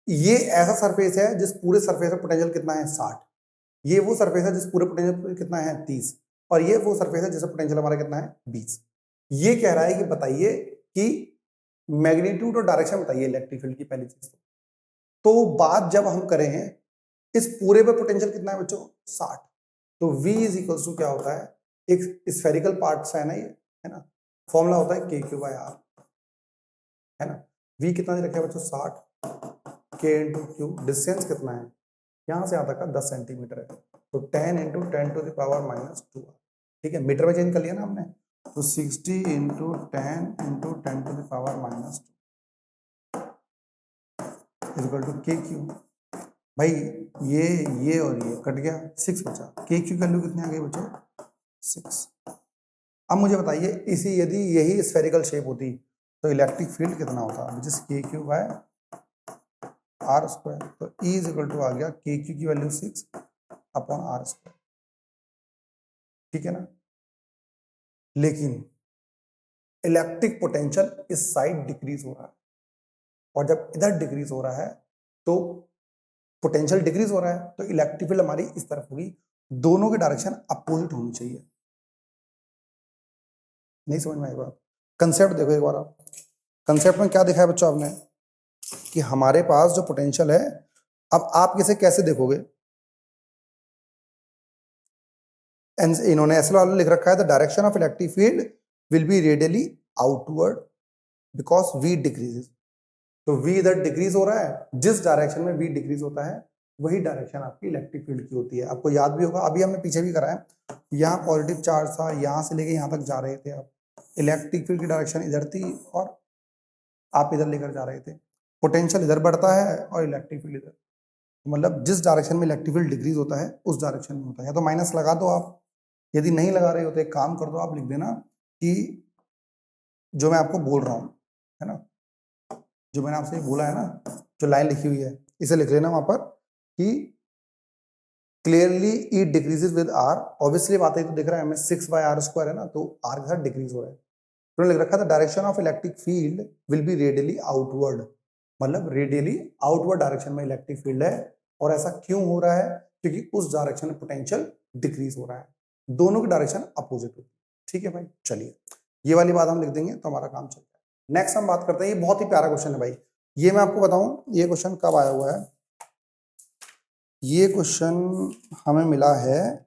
ये ऐसा सरफेस है जिस पूरे सरफेस का पोटेंशियल कितना है 60, ये वो सरफेस है जिस पूरे पोटेंशियल कितना है 30, और ये वो सरफेस है जिसका पोटेंशियल हमारा कितना है 20। ये कह रहा है कि बताइए कि मैग्नीट्यूड और डायरेक्शन बताइए इलेक्ट्रिक फील्ड की, पहली चीज। तो बात जब हम करें इस पूरे पे पोटेंशियल कितना है बच्चों 60, तो V इज इक्वल टू क्या होता है, एक स्फेरिकल पार्ट है ना ये, है ना, फॉर्मूला होता है KQ/R, है ना। V कितना दे रखा है बच्चों 60, K × Q, डिस्टेंस कितना है यहां से यहां तक का 10 सेंटीमीटर है, तो 10 × 10⁻²। ठीक है, मीटर में चेंज कर लिया ना हमने, तो 60 × 10 × 10⁻² इक्वल टू KQ। भाई ये और ये कट गया, 6 बचा, KQ की वैल्यू कितनी आ गई बच्चों 6। अब मुझे बताइए इसी यदि यही स्फेरिकल शेप होती तो इलेक्ट्रिक फील्ड कितना होता, विच इज KQ/R²। तो E इज इक्वल टू आ गया KQ की वैल्यू 6/R²। ठीक है ना। लेकिन इलेक्ट्रिक पोटेंशियल इस साइड डिक्रीज हो रहा है, और जब इधर डिक्रीज हो रहा है तो पोटेंशियल डिक्रीज हो रहा है, तो इलेक्ट्रिक फील्ड हमारी इस तरफ होगी। दोनों की डायरेक्शन अपोजिट होनी चाहिए। नहीं समझ में आएगा, कंसेप्ट देखो एक बार आप। कंसेप्ट में क्या दिखा है बच्चों आपने, कि हमारे पास जो पोटेंशियल है, अब आप इसे कैसे देखोगे, इन्होंने ऐसे वाला लिख रखा है, the direction of electric field will be radially outward because V decreases. तो V इधर डिक्रीज हो रहा है, जिस डायरेक्शन में V डिक्रीज होता है वही डायरेक्शन आपकी इलेक्ट्रिक फील्ड की होती है। आपको याद भी होगा, अभी हमने पीछे भी करा है, यहाँ पॉजिटिव चार्ज था, यहां से लेके यहां तक जा रहे थे आप, इलेक्ट्रिक फील्ड की डायरेक्शन इधर थी और आप इधर लेकर जा रहे थे। पोटेंशियल इधर बढ़ता है और इलेक्ट्रिक फील्ड इधर। मतलब जिस डायरेक्शन में इलेक्ट्रिक फील्ड डिक्रीज होता है उस डायरेक्शन में होता है। या तो माइनस लगा दो आप, यदि नहीं लगा रहे हो तो एक काम कर दो, आप लिख देना कि जो मैं आपको बोल रहा हूं, है ना, जो मैंने आपसे बोला है ना, जो लाइन लिखी हुई है इसे लिख लेना वहां पर कि clearly E decreases with R. Obviously बात है तो दिख रहा है हमें 6/r² है ना, तो आर के साथ डिक्रीज हो रहा है। तो लिख रखा था direction of electric field will be radially outward, मतलब रेडियली आउटवर्ड डायरेक्शन में इलेक्ट्रिक फील्ड है। और ऐसा क्यों हो रहा है? क्योंकि उस डायरेक्शन में पोटेंशियल डिक्रीज हो रहा है, दोनों की डायरेक्शन अपोजिट होती है। ठीक है भाई, चलिए ये वाली बात हम लिख देंगे तो हमारा काम चल जाएगा। नेक्स्ट हम बात करते हैं, ये बहुत ही प्यारा क्वेश्चन है भाई। ये मैं आपको बताऊं ये क्वेश्चन कब आया हुआ है, ये क्वेश्चन हमें मिला है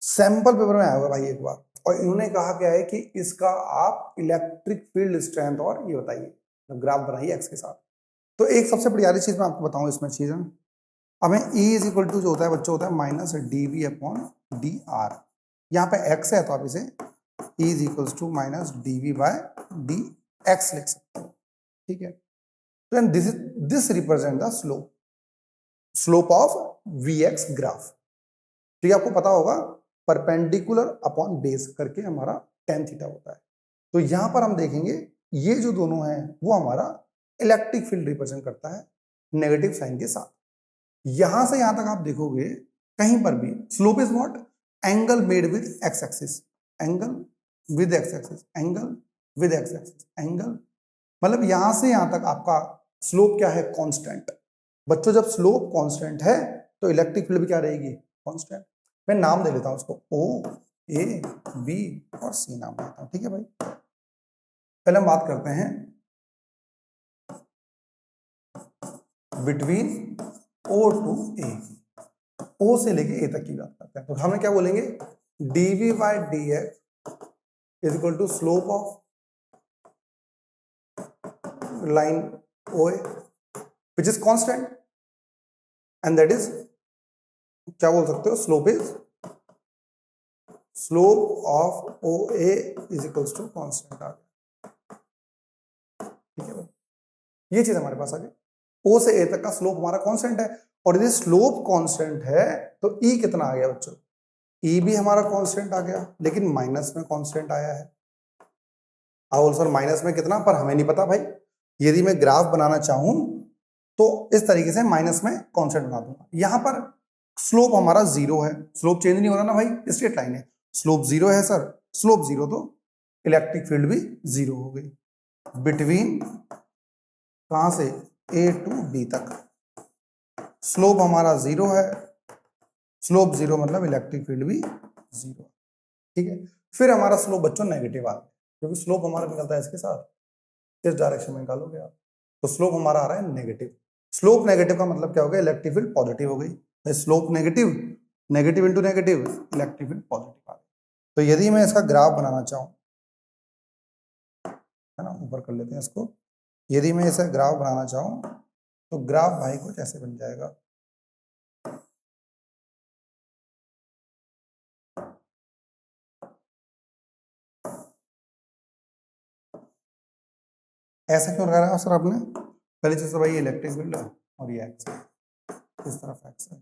सैंपल पेपर में आया हुआ भाई एक बार, और इन्होंने कहा क्या है कि इसका आप इलेक्ट्रिक फील्ड स्ट्रेंथ और ये बताइए, ग्राफ बनाइए एक्स के साथ। तो एक सबसे बड़ी वाली चीज मैं आपको बताऊं इसमें चीज है, हमें E इज इक्वल टू जो होता है बच्चों होता है माइनस dv अपॉन dr। यहाँ पे x है तो आप इसे E is equal to minus dv by dx लिख सकते हो। ठीक है, तो this represent the slope of vx graph. तो ये आपको पता होगा परपेंडिकुलर अपॉन बेस करके हमारा tan थीटा होता है। तो यहां पर हम देखेंगे ये जो दोनों हैं वो हमारा इलेक्ट्रिक फील्ड रिप्रेजेंट करता है नेगेटिव साइन के साथ। यहां से यहां तक आप देखोगे कहीं पर भी slope is what, angle made with x axis, angle with x axis, angle with x axis, angle, मतलब यहां से यहां तक आपका स्लोप क्या है, कांस्टेंट। बच्चों जब स्लोप कांस्टेंट है तो इलेक्ट्रिक फील्ड भी क्या रहेगी, कांस्टेंट। मैं नाम दे लेता हूं उसको O, A, B और C नाम देता हूं। ठीक है भाई, पहले हम बात करते हैं between O to A, O से लेके A तक की बात करते हैं। तो हमें क्या बोलेंगे, dv by dx is equal to slope of line OA which is constant, and that is क्या बोल सकते हो, slope of OA is equal to constant आ गया। ठीक है भाई, ये चीज हमारे पास आ गई, O से A तक का स्लोप हमारा कांस्टेंट है, और यदि स्लोप कांस्टेंट है तो E कितना आ गया बच्चों, E भी हमारा कांस्टेंट आ गया, लेकिन माइनस में कांस्टेंट आया है। अब सर माइनस में कितना, पर हमें नहीं पता भाई। यदि मैं ग्राफ बनाना चाहूं तो इस तरीके से माइनस में कांस्टेंट बना दूंगा। यहां पर स्लोप हमारा 0 है, स्लोप चेंज नहीं हो रहा ना भाई, स्ट्रेट लाइन है, स्लोप 0 है सर, स्लोप 0 तो इलेक्ट्रिक फील्ड भी 0 हो गई बिटवीन कहां से A टू B तक। स्लोप हमारा 0 है, स्लोप 0 मतलब इलेक्ट्रिक फील्ड भी 0। ठीक है, फिर हमारा स्लोप बच्चों नेगेटिव आ गया, क्योंकि स्लोप हमारा निकलता है इसके साथ, इस डायरेक्शन में निकालोगे आप, तो स्लोप हमारा आ रहा है नेगेटिव। स्लोप नेगेटिव का मतलब क्या हो गया, इलेक्ट्रिक फील्ड पॉजिटिव हो गई। Slope negative, negative into negative, electric field positive आ गई। तो यदि मैं इसका ग्राफ बनाना चाहूं, है ना, ऊपर कर लेते हैं इसको, यदि मैं इसे ग्राफ बनाना चाहूं तो ग्राफ भाई कुछ ऐसे बन जाएगा। ऐसा क्यों लगाया सर आपने, पहली चीज तो भाई इलेक्ट्रिक फील्ड है और ये एक्स है, इस तरफ एक्स है।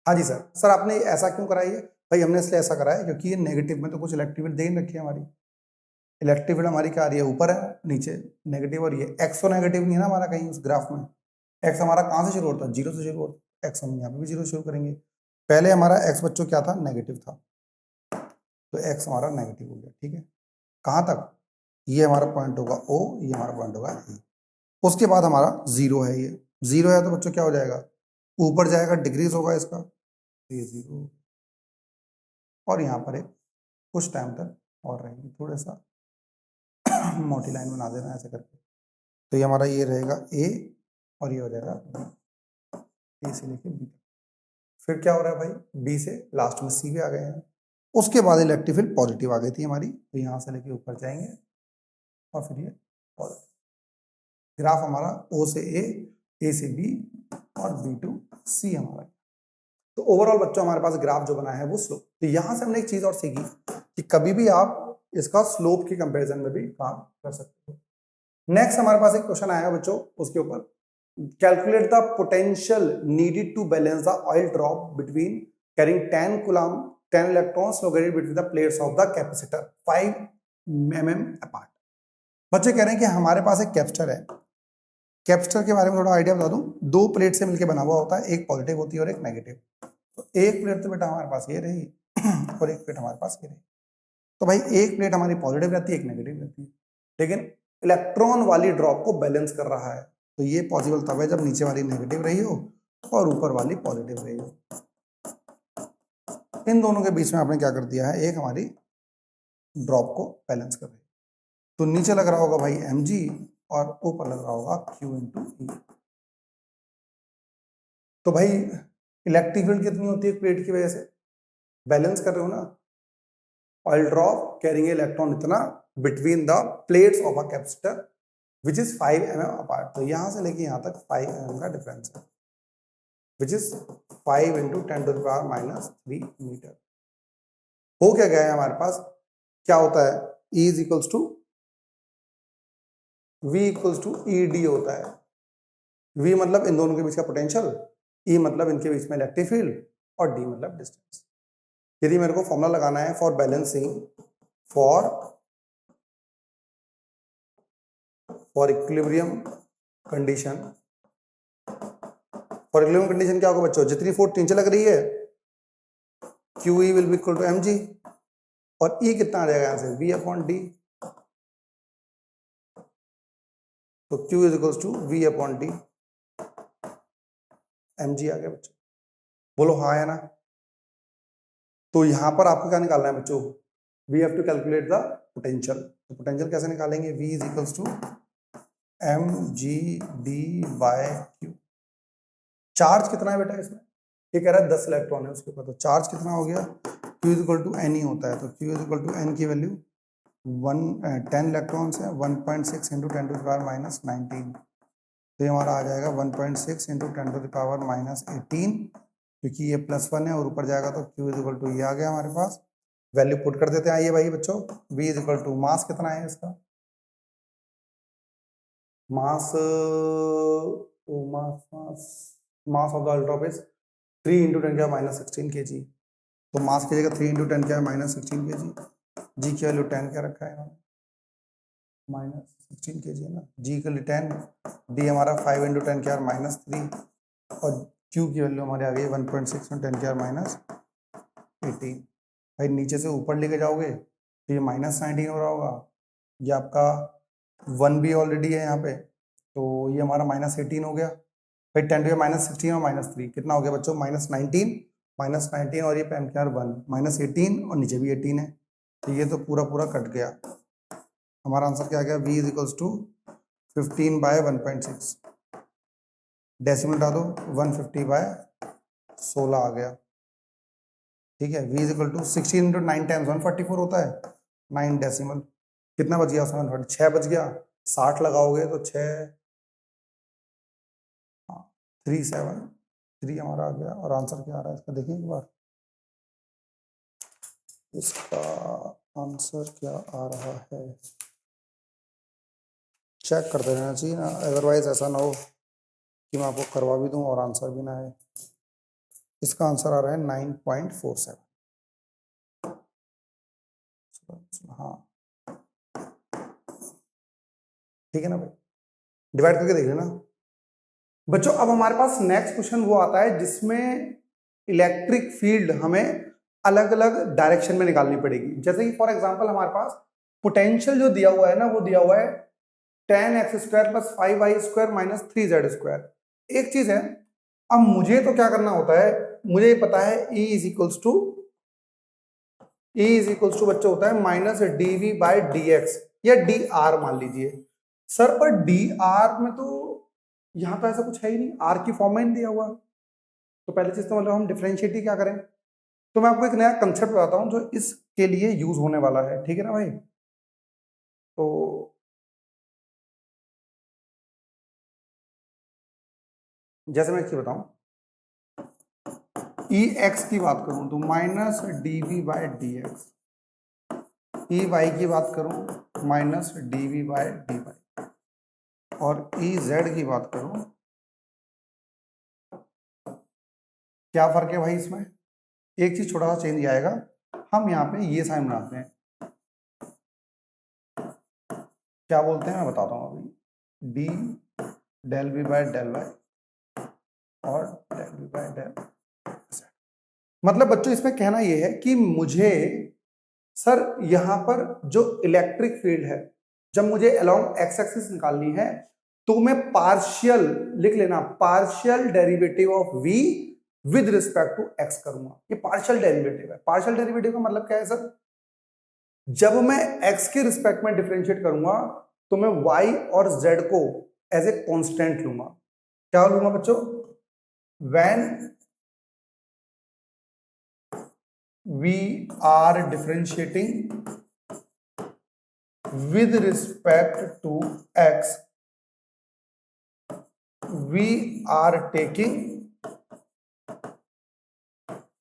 हाँ जी सर, सर आपने ऐसा क्यों कराई है भाई, हमने इसलिए ऐसा कराया क्योंकि ये नेगेटिव में तो कुछ इलेक्ट्रिक फील्ड दे रखी है हमारी, इलेक्ट्रिक फील्ड हमारी क्या आ रही है, ऊपर है, नीचे नेगेटिव, और ये एक्स तो नेगेटिव नहीं है ना हमारा कहीं उस ग्राफ में। एक्स हमारा कहाँ से शुरू होता है, 0 से शुरू होता है, एक्स हम यहाँ पे भी 0 शुरू करेंगे। पहले हमारा एक्स बच्चों क्या था, नेगेटिव था, तो एक्स हमारा नेगेटिव हो गया। ठीक है, कहाँ तक, ये हमारा पॉइंट होगा O, ये हमारा पॉइंट होगा E। उसके बाद हमारा 0 है, ये 0 है तो बच्चों क्या हो जाएगा, ऊपर जाएगा, डिक्रीज होगा इसका, ये 0, और यहाँ पर एक कुछ टाइम तक और रहेगी, थोड़ा सा मोटी लाइन बना देना ऐसे करके। तो ये हमारा ये रहेगा A और ये हो जाएगा B, A से लेके B। फिर क्या हो रहा है भाई, B से लास्ट में C भी आ गए हैं। उसके बाद इलेक्ट्रिक फील्ड पॉजिटिव आ गई थी हमारी, तो यहाँ से लेके ऊपर जाएंगे और फिर ये पॉजिटिव। ग्राफ हमारा O से A से B और B टू C हमारा। तो ओवरऑल बच्चों हमारे पास ग्राफ जो बना है वो स्लोप। तो यहां से हमने एक चीज और सीखी कि कभी भी आप इसका स्लोप के कंपैरिजन में भी काम कर सकते हो। नेक्स्ट हमारे पास एक क्वेश्चन आया बच्चों उसके ऊपर, calculate the potential needed to balance the oil drop between carrying 10 coulomb 10 electrons located between the plates of the capacitor 5 mm apart. बच्चे कह रहे हैं कि हमारे पास एक कैपेसिटर है, कैपेसिटर के बारे में थोड़ा आइडिया बता दूं, दो प्लेट से मिलकर बना हुआ होता है, एक पॉजिटिव होती है और एक नेगेटिव। तो एक प्लेट तो बेटा हमारे पास ये रही और एक प्लेट हमारे पास ये रही। तो भाई एक प्लेट हमारी पॉजिटिव रहती है, एक नेगेटिव रहती है, लेकिन इलेक्ट्रॉन वाली ड्रॉप को बैलेंस कर रहा है। तो ये पॉसिबल तब है जब नीचे वाली नेगेटिव रही हो और ऊपर वाली पॉजिटिव रही हो। इन दोनों के बीच में आपने क्या कर दिया है, एक हमारी ड्रॉप को बैलेंस कर रही है। तो नीचे लग रहा होगा भाई mg और ऊपर लग रहा होगा q इंटू ई। तो भाई इलेक्ट्रिक फील्ड कितनी होती है प्लेट की वजह से, बैलेंस कर रहे हो ना, ऑयल ड्रॉप कैरिंग इलेक्ट्रॉन इतना between the plates of a capacitor which is 5 mm apart. तो यहां से लेके यहां तक 5 mm का डिफरेंस है, which is 5 into 10 to the power minus 3 metre. हो क्या गया है हमारे पास, क्या होता है, E is equals to V equals to E D होता है। V मतलब इन दोनों के बीच का पोटेंशियल, E मतलब इनके बीच में इलेक्ट्रिक फील्ड और D मतलब डिस्टेंस। यदि मेरे को फॉर्मूला लगाना है for balancing for equilibrium condition, for equilibrium condition क्या होगा बच्चों, जितनी फोर्स नीचे लग रही है QE will be equal to mg और E कितना आ जाएगा यहां से, V अपॉन D। तो Q is equal to V upon D, mg आ गया बच्चों, बोलो हाँ है ना। तो यहां पर आपको क्या निकालना है बच्चों, we have to calculate the potential. तो पोटेंशियल कैसे निकालेंगे, V is equal to mg/d/q। Charge कितना है बेटा इसमें, ये कह रहा है 10 इलेक्ट्रॉन है उसके ऊपर, तो चार्ज कितना हो गया, Q is equal to n ही होता है। तो Q is equal to n की वैल्यू 10 इलेक्ट्रॉन्स है, 1.6 into 10 to the power minus 19। तो ये हमारा आ जाएगा 1.6 into 10 to the power minus 18, क्योंकि ये +1 है और ऊपर जाएगा तो Q इज इक्वल टू ये आ गया हमारे पास। वैल्यू पुट कर देते हैं, आइए भाई बच्चों, V is equal to mass कितना है इसका, मास मास ऑफ द अल्ट्रॉप इज 3 इंटू 10 का माइनस 16 kg। तो मास की जगह 3 इंटू 10 का माइनस 16 kg, जी की वैल्यू 10 क्या रखा है इन्होंने, माइनस 16 kg है ना, जी के लिए 10, डी हमारा 5 इंटू 10 क्या माइनस 3 और क्यू की वैल्यू हमारी आ गई 1.6 इंटू 10 क्या माइनस 18। भाई नीचे से ऊपर लेके जाओगे तो ये माइनस 19 हो रहा होगा, ये आपका 1 भी ऑलरेडी है यहाँ पे, तो ये हमारा माइनस 18 हो गया। भाई 10 टू माइनस 16 और माइनस 3 कितना हो गया बच्चों, माइनस 19 और ये पेन क्या 1 माइनस 18 और नीचे भी 18 है, तो ये तो पूरा पूरा कट गया। हमारा आंसर क्या आ गया, V is equals to 15/1.6, decimal उठा दो 150/16 आ गया, ठीक है। V is equal to 16 into 9 times 144 होता है, 9 डेसिमल, कितना बच गया उसमें 6 बच गया, 60 लगाओगे तो 6 373 हमारा आ गया। और आंसर क्या आ रहा है इसका देखिए एक बार, इसका आंसर क्या आ रहा है चेक करते रहना चाहिए ना, अदरवाइज ऐसा ना हो कि मैं आपको करवा भी दूं और आंसर भी ना आए। इसका आंसर आ रहा है 9.47। हाँ ठीक है ना भाई, डिवाइड करके देख लेना बच्चों। अब हमारे पास नेक्स्ट क्वेश्चन वो आता है जिसमें इलेक्ट्रिक फील्ड हमें अलग अलग डायरेक्शन में निकालनी पड़ेगी। जैसे कि फॉर एग्जांपल हमारे पास पोटेंशियल जो दिया हुआ है ना, वो दिया हुआ है 10x² + 5y² माइनस 3z²। एक चीज है, अब मुझे तो क्या करना होता है, मुझे पता है E इज इक्वल्स टू बच्चों होता है माइनस dv/dx या dr मान लीजिए। सर पर dr में तो यहां तो ऐसा कुछ है ही नहीं, r की फॉर्म में नहीं दिया हुआ। तो पहली चीज तो मतलब हम डिफरेंशिएट ही क्या करें। तो मैं आपको एक नया कंसेप्ट बताता हूं जो इसके लिए यूज होने वाला है, ठीक है ना भाई। तो जैसे मैं बताऊं, Ex की बात करूं तो माइनस dv/dx, Ey की बात करूं माइनस dv/dy। और ई जेड की बात करूं, क्या फर्क है भाई इसमें? एक चीज छोटा सा चेंज आएगा, हम यहाँ पे ये साइन बनाते हैं, क्या बोलते हैं मैं बताता हूँ अभी, D del V by del Y और del V by del Z. मतलब बच्चों इसमें कहना ये है कि मुझे सर यहां पर जो इलेक्ट्रिक फील्ड है, जब मुझे अलोंग एक्स एक्सिस निकालनी है तो मैं पार्शियल लिख लेना, partial derivative of v with respect to x करूंगा। ये पार्शियल डेरिवेटिव है। पार्शियल डेरिवेटिव का मतलब क्या है सर? जब मैं x के रिस्पेक्ट में डिफरेंशिएट करूंगा तो मैं y और z को एज ए कांस्टेंट लूंगा। क्या लूंगा बच्चों? When we are differentiating with respect to x, we are taking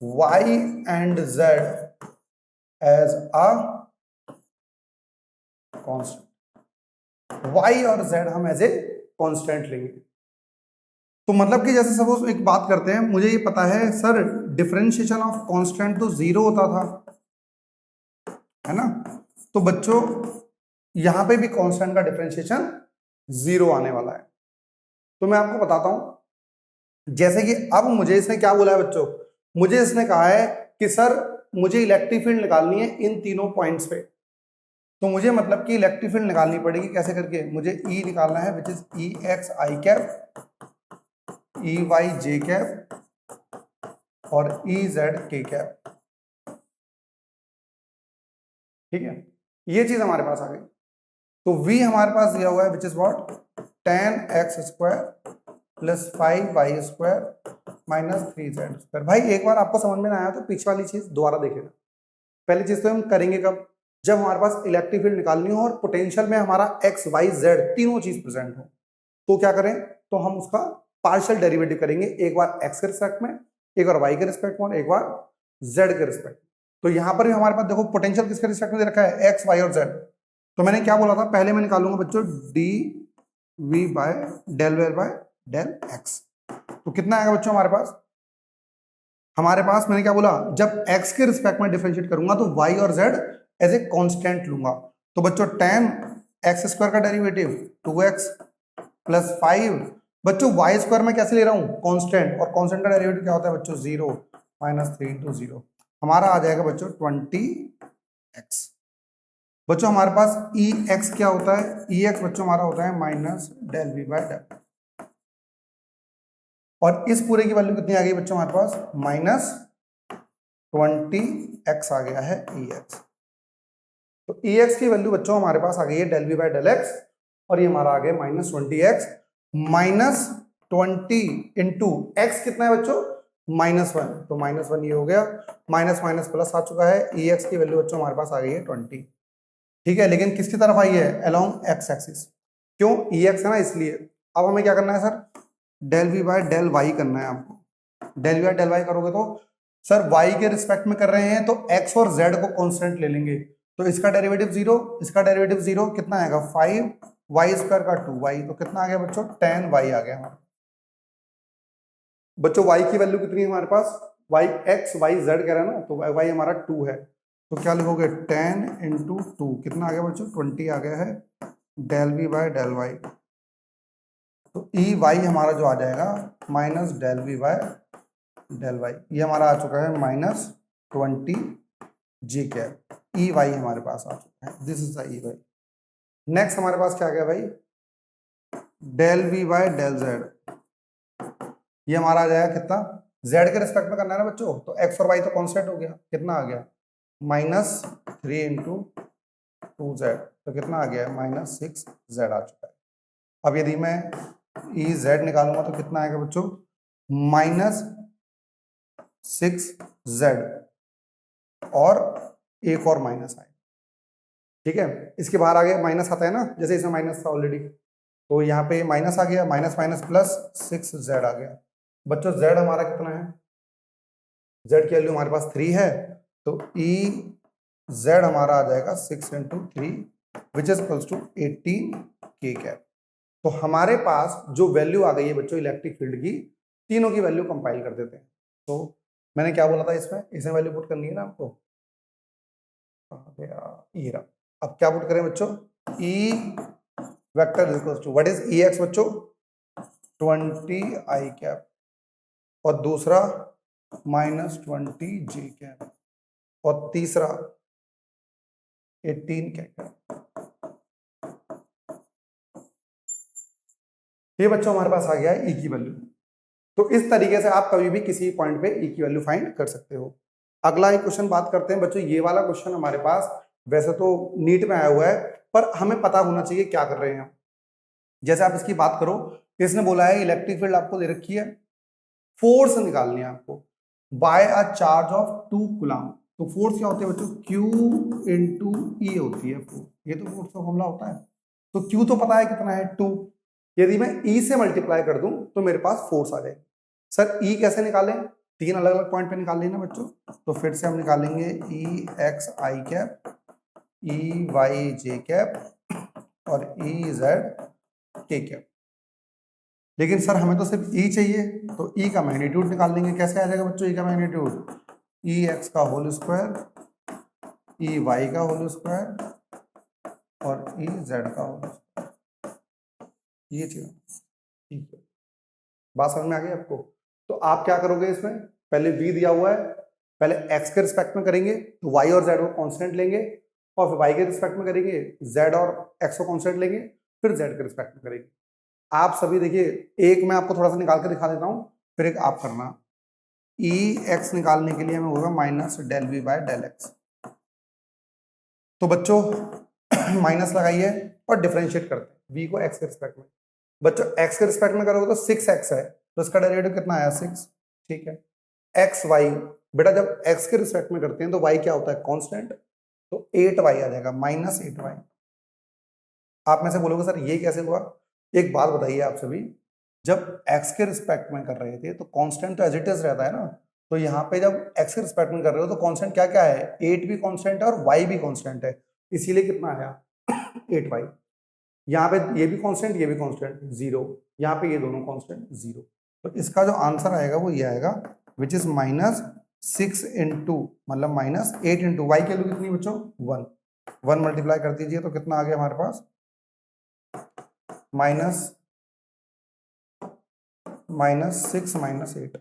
y and z as a constant। y और z हम एज ए कांस्टेंट लेंगे। तो मतलब कि जैसे सपोज एक बात करते हैं, मुझे ये पता है सर डिफरेंशिएशन ऑफ कांस्टेंट तो 0 होता था, है ना? तो बच्चों यहां पे भी कांस्टेंट का डिफरेंशिएशन 0 आने वाला है। तो मैं आपको बताता हूं, जैसे कि अब मुझे इसने क्या बोला है बच्चों, मुझे इसने कहा है कि सर मुझे इलेक्ट्रिक फील्ड निकालनी है इन तीनों पॉइंट्स पे। तो मुझे मतलब कि इलेक्ट्रिक फील्ड निकालनी पड़ेगी कैसे करके, मुझे ई निकालना है which is E X I cap, E Y J cap और ई जेड के कैप। ठीक है, ये चीज हमारे पास आ गई। तो v हमारे पास दिया हुआ है which is what, tan x square plus 5y square minus 3z square. भाई एक बार आपको समझ में ना आया तो पीछे वाली चीज दोबारा देखेगा। पहली चीज तो हम करेंगे कब, जब हमारे पास इलेक्ट्रिक फील्ड निकालनी हो और पोटेंशियल में हमारा x y z तीनों चीज प्रेजेंट हो। तो क्या करें, तो हम उसका पार्शियल डेरिवेटिव करेंगे, एक बार x के रिस्पेक्ट में, एक बार y के रिस्पेक्ट में और एक बार z के रिस्पेक्ट में। तो यहां पर भी हमारे पास देखो पोटेंशियल किसके रिस्पेक्ट में दे रखा है, x y और z। तो मैंने क्या बोला था, पहले मैं निकालूंगा बच्चों d V by del well by del x. तो कितना आएगा बच्चों हमारे पास, मैंने क्या बोला, जब x के रिस्पेक्ट में डिफरेंशिएट करूंगा तो y और z एज ए कांस्टेंट लूंगा। तो बच्चों tan x स्क्वायर का डेरिवेटिव 2x प्लस 5, बच्चों y स्क्वायर में कैसे ले रहा हूं, कांस्टेंट, और कांस्टेंट का डेरिवेटिव क्या होता है बच्चों 0 माइनस 3 इंटू 0, हमारा आ जाएगा बच्चों 20x। बच्चों हमारे पास ई एक्स क्या होता है, ई एक्स बच्चों हमारा होता है minus del V by del, और इस पूरे की वैल्यू कितनी आ गई बच्चों हमारे पास, माइनस 20x आ गया है ई एक्स। तो ई एक्स की वैल्यू बच्चों हमारे पास आ गई है del V by del x, और ये हमारा आ गया minus 20x, minus 20 into x कितना है बच्चों, -1, तो -1 ये हो गया, माइनस माइनस प्लस आ चुका है, ई एक्स की वैल्यू बच्चों हमारे पास आ गई है 20। ठीक है, लेकिन किसकी तरफ आई है, अलोंग एक्स एक्सिस। क्यों, ई एक्स है ना इसलिए। अब हमें क्या करना है sir, del V by del y करना है आपको। Del V by del y करोगे तो सर वाई के रिस्पेक्ट में कर रहे हैं तो एक्स और जेड को कांस्टेंट ले लेंगे, तो इसका डेरिवेटिव 0, इसका डेरिवेटिव 0, कितना आएगा 5 वाई स्क्वायर का 2y, तो कितना आ गया बच्चों 10 y आ गया हमारा। बच्चों y की वैल्यू कितनी है हमारे पास, y x y z कह रहा है ना, तो y हमारा 2 है, तो क्या लिखोगे 10 इंटू 2, कितना आ गया बच्चों 20 आ गया है del V by del y. तो ई वाई हमारा जो आ जाएगा minus del V by del y, ये हमारा आ चुका है minus 20 g cap, E y हमारे पास आ चुका है, this is the E y. Next हमारे पास क्या आ गया भाई, del V by del z, ये हमारा आ जाएगा कितना, जेड के रिस्पेक्ट में करना है ना बच्चों, तो एक्स और वाई तो कांस्टेंट हो गया, कितना आ गया -3 इंटू 2z, तो कितना आ गया -6z आ चुका है। अब यदि मैं ई जेड निकालूंगा तो कितना आएगा बच्चों, -6z, और एक और माइनस आए। ठीक है, इसके बाहर आ गया माइनस आता है ना, जैसे इसमें माइनस था ऑलरेडी, तो यहाँ पे माइनस आ गया, माइनस माइनस प्लस 6z आ गया। बच्चों z हमारा कितना है, z की वैल्यू हमारे पास 3 है, तो ई z हमारा आ जाएगा 6 into 3 which is equals to 18 के कैप। तो हमारे पास जो वैल्यू आ गई है बच्चों इलेक्ट्रिक फील्ड की, तीनों की वैल्यू कंपाइल कर देते हैं। तो मैंने क्या बोला था इसमें वैल्यू पुट करनी है ना आपको, ये रहा। अब क्या पुट करें बच्चों, E vector equals to what is E x बच्चों 20 आई कैप, और दूसरा -20 जे कैप, और तीसरा 18 कैप। ये बच्चों हमारे पास आ गया है ई की वैल्यू। तो इस तरीके से आप कभी भी किसी पॉइंट पे ई की वैल्यू फाइंड कर सकते हो। अगला एक क्वेश्चन बात करते हैं बच्चों। ये वाला क्वेश्चन हमारे पास वैसे तो नीट में आया हुआ है, पर हमें पता होना चाहिए क्या कर रहे हैं। जैसे आप इसकी बात करो, इसने बोला है इलेक्ट्रिक फील्ड आपको दे रखी है, फोर्स निकालनी है आपको by a charge of 2 coulomb. तो फोर्स क्या होती है बच्चों, Q इंटू ई होती है फोर्स। ये तो फोर्स का फॉर्मूला होता है। तो Q तो पता है कितना है 2, यदि मैं E से मल्टीप्लाई कर दूं तो मेरे पास फोर्स आ जाएगी। सर E कैसे निकालें, 3 अलग अलग पॉइंट पे निकाल लेना बच्चों। तो फिर से हम निकालेंगे ई X I cap, E Y J cap और ई जेड के कैप। लेकिन सर हमें तो सिर्फ ई चाहिए, तो ई का मैग्नीट्यूड निकाल लेंगे। कैसे आ जाएगा बच्चों ई का मैग्नीट्यूड, ई एक्स का होल स्क्वायर, ई वाई का होल स्क्वायर और ई जेड का होल स्क्वायर। ये चीज ठीक है, बात समझ में आ गई आपको। तो आप क्या करोगे, इसमें पहले v दिया हुआ है, पहले x के रिस्पेक्ट में करेंगे तो y और z को कांस्टेंट लेंगे, और फिर y के रिस्पेक्ट में करेंगे z और x को कांस्टेंट लेंगे, फिर z के रिस्पेक्ट में करेंगे। आप सभी देखिए, एक मैं आपको थोड़ा सा निकाल के दिखा देता हूं, फिर एक आप करना। ई एक्स निकालने के लिए हमें होगा minus del V by del x. तो बच्चों माइनस लगाइए और डिफरेंशिएट करते हैं v को x के रिस्पेक्ट में। बच्चों x के रिस्पेक्ट में करोगे तो 6x है, तो इसका डेरिवेटिव कितना आया 6, ठीक है। एक्स वाई, बेटा जब x के रिस्पेक्ट में करते हैं तो y क्या होता है कांस्टेंट, तो 8y आ जाएगा -8y। आप में से बोलोगे सर ये कैसे हुआ, एक बात बताइए आप सभी, जब x के रिस्पेक्ट में कर रहे थे तो कांस्टेंट तो एज इट इज रहता है ना, तो यहाँ पे जब x के रिस्पेक्ट में कर रहे हो तो कांस्टेंट क्या क्या है, 8 भी कांस्टेंट है और y भी कांस्टेंट है, इसीलिए कितना आया 8y। यहाँ पे ये भी कांस्टेंट ये भी कांस्टेंट 0, यहाँ पे ये दोनों कांस्टेंट 0। तो इसका जो आंसर आएगा वो ये आएगा विच इज -6 इंटू मतलब -8 इंटू वाई की वैल्यू कितनी बच्चों 1 मल्टीप्लाई कर दीजिए तो कितना आ गया हमारे पास -6 -8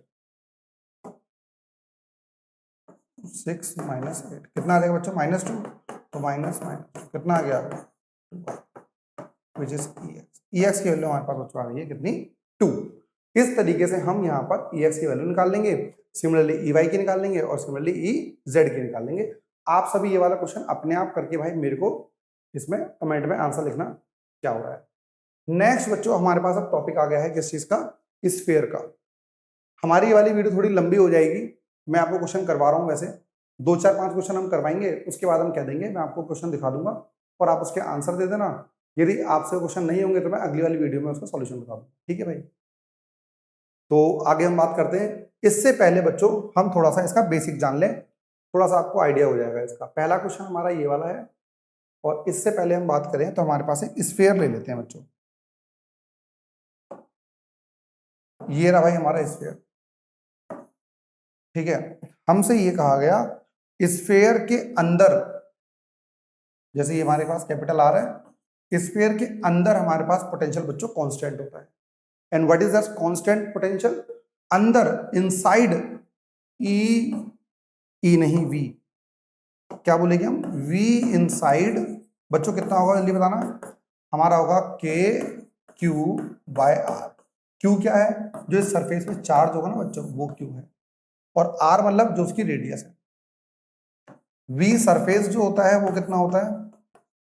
6 -8 कितना आ जाएगा बच्चों -2, तो माइनस कितना आ गया विच इज EX की वैल्यू हमारे पास बच्चों आ गई है कितनी 2। इस तरीके से हम यहाँ पर EX की वैल्यू निकाल लेंगे, सिमिलरली EY की निकाल लेंगे और सिमिलरली EZ की निकाल लेंगे। आप सभी ये वाला क्वेश्चन अपने आप करके भाई मेरे को इसमें कमेंट में आंसर लिखना क्या हो रहा है। नेक्स्ट बच्चों हमारे पास अब टॉपिक आ गया है किस चीज का, स्फीयर का। हमारी ये वाली वीडियो थोड़ी लंबी हो जाएगी, मैं आपको क्वेश्चन करवा रहा हूँ, वैसे 2 4 5 क्वेश्चन हम करवाएंगे, उसके बाद हम कह देंगे मैं आपको क्वेश्चन दिखा दूंगा और आप उसके आंसर दे देना। यदि आपसे क्वेश्चन नहीं होंगे तो मैं अगली वाली वीडियो में उसका सॉल्यूशन बता दूंगा, ठीक है भाई। तो आगे हम बात करते हैं, इससे पहले बच्चों हम थोड़ा सा इसका बेसिक जान लें, थोड़ा सा आपको आइडिया हो जाएगा इसका। पहला क्वेश्चन हमारा ये वाला है, और इससे पहले हम बात करें तो हमारे पास एक स्फीयर ले लेते हैं बच्चों। ये रहा भाई हमारा स्फीयर, ठीक है। हमसे ये कहा गया स्फीयर के अंदर, जैसे ये हमारे पास कैपिटल आर है, स्फीयर के अंदर हमारे पास पोटेंशियल बच्चों कांस्टेंट होता है। And what is that constant potential, अंदर इनसाइड ई नहीं वी, क्या बोलेंगे हम वी इनसाइड बच्चों कितना होगा जल्दी बताना, हमारा होगा KQ/R। क्यू क्या है, जो इस सरफेस पे चार्ज होगा ना बच्चों वो क्यू है, और आर मतलब जो उसकी रेडियस है। वी सरफेस जो होता है वो कितना होता है,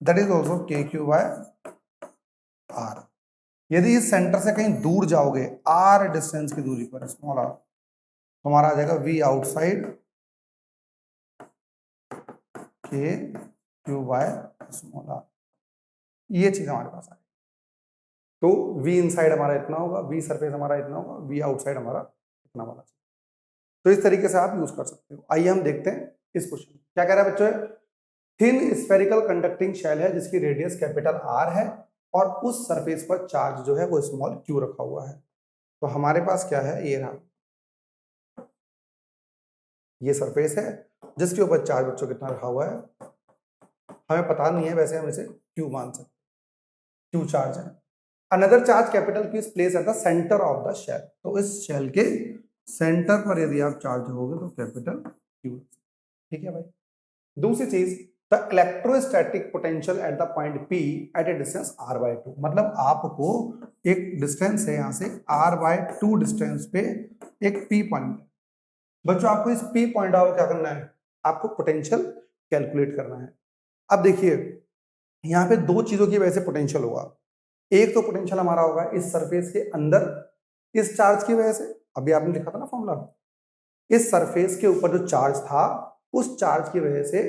दैट इज ऑल्सो KQ/R। यदि इस सेंटर से कहीं दूर जाओगे आर डिस्टेंस की दूरी पर, स्मॉल आर, तो हमारा आ जाएगा वी आउटसाइड KQ/r। ये चीज हमारे पास है। तो वी इनसाइड हमारा इतना होगा, वी सरफेस हमारा इतना होगा, वी आउटसाइड हमारा इतना वाला। तो इस तरीके से आप यूज कर सकते हो। आइए हम देखते हैं इस क्वेश्चन क्या कह रहा है बच्चों, थिन स्फेरिकल कंडक्टिंग शेल है जिसकी रेडियस कैपिटल आर है और उस सरफेस पर चार्ज जो है वो स्मॉल क्यू रखा हुआ है। तो हमारे पास क्या है, ये रहा, ये सरफेस है जिसके ऊपर चार्ज बच्चों कितना रखा हुआ है, हमें पता नहीं है, वैसे हम इसे क्यू मान सकते, क्यू चार्ज है। Another charge capital q is place at the centre of the shell, तो इस शेल के सेंटर पर यदि आप चार्ज होगे तो कैपिटल क्यू, ठीक है भाई। दूसरी चीज, the electrostatic potential at the point P at a distance r/2, मतलब आपको एक डिस्टेंस है यहां से r/2 डिस्टेंस पे एक P पॉइंट है। बच्चों आपको इस P पॉइंट को क्या करना है, आपको पोटेंशियल कैलकुलेट करना है। अब देखिए यहाँ पे दो चीजों की वजह से पोटेंशियल होगा। एक तो पोटेंशियल हमारा होगा इस सरफेस के अंदर इस चार्ज की वजह से, अभी आपने लिखा था ना फॉर्मूला, इस सरफेस के ऊपर जो चार्ज था उस चार्ज की वजह से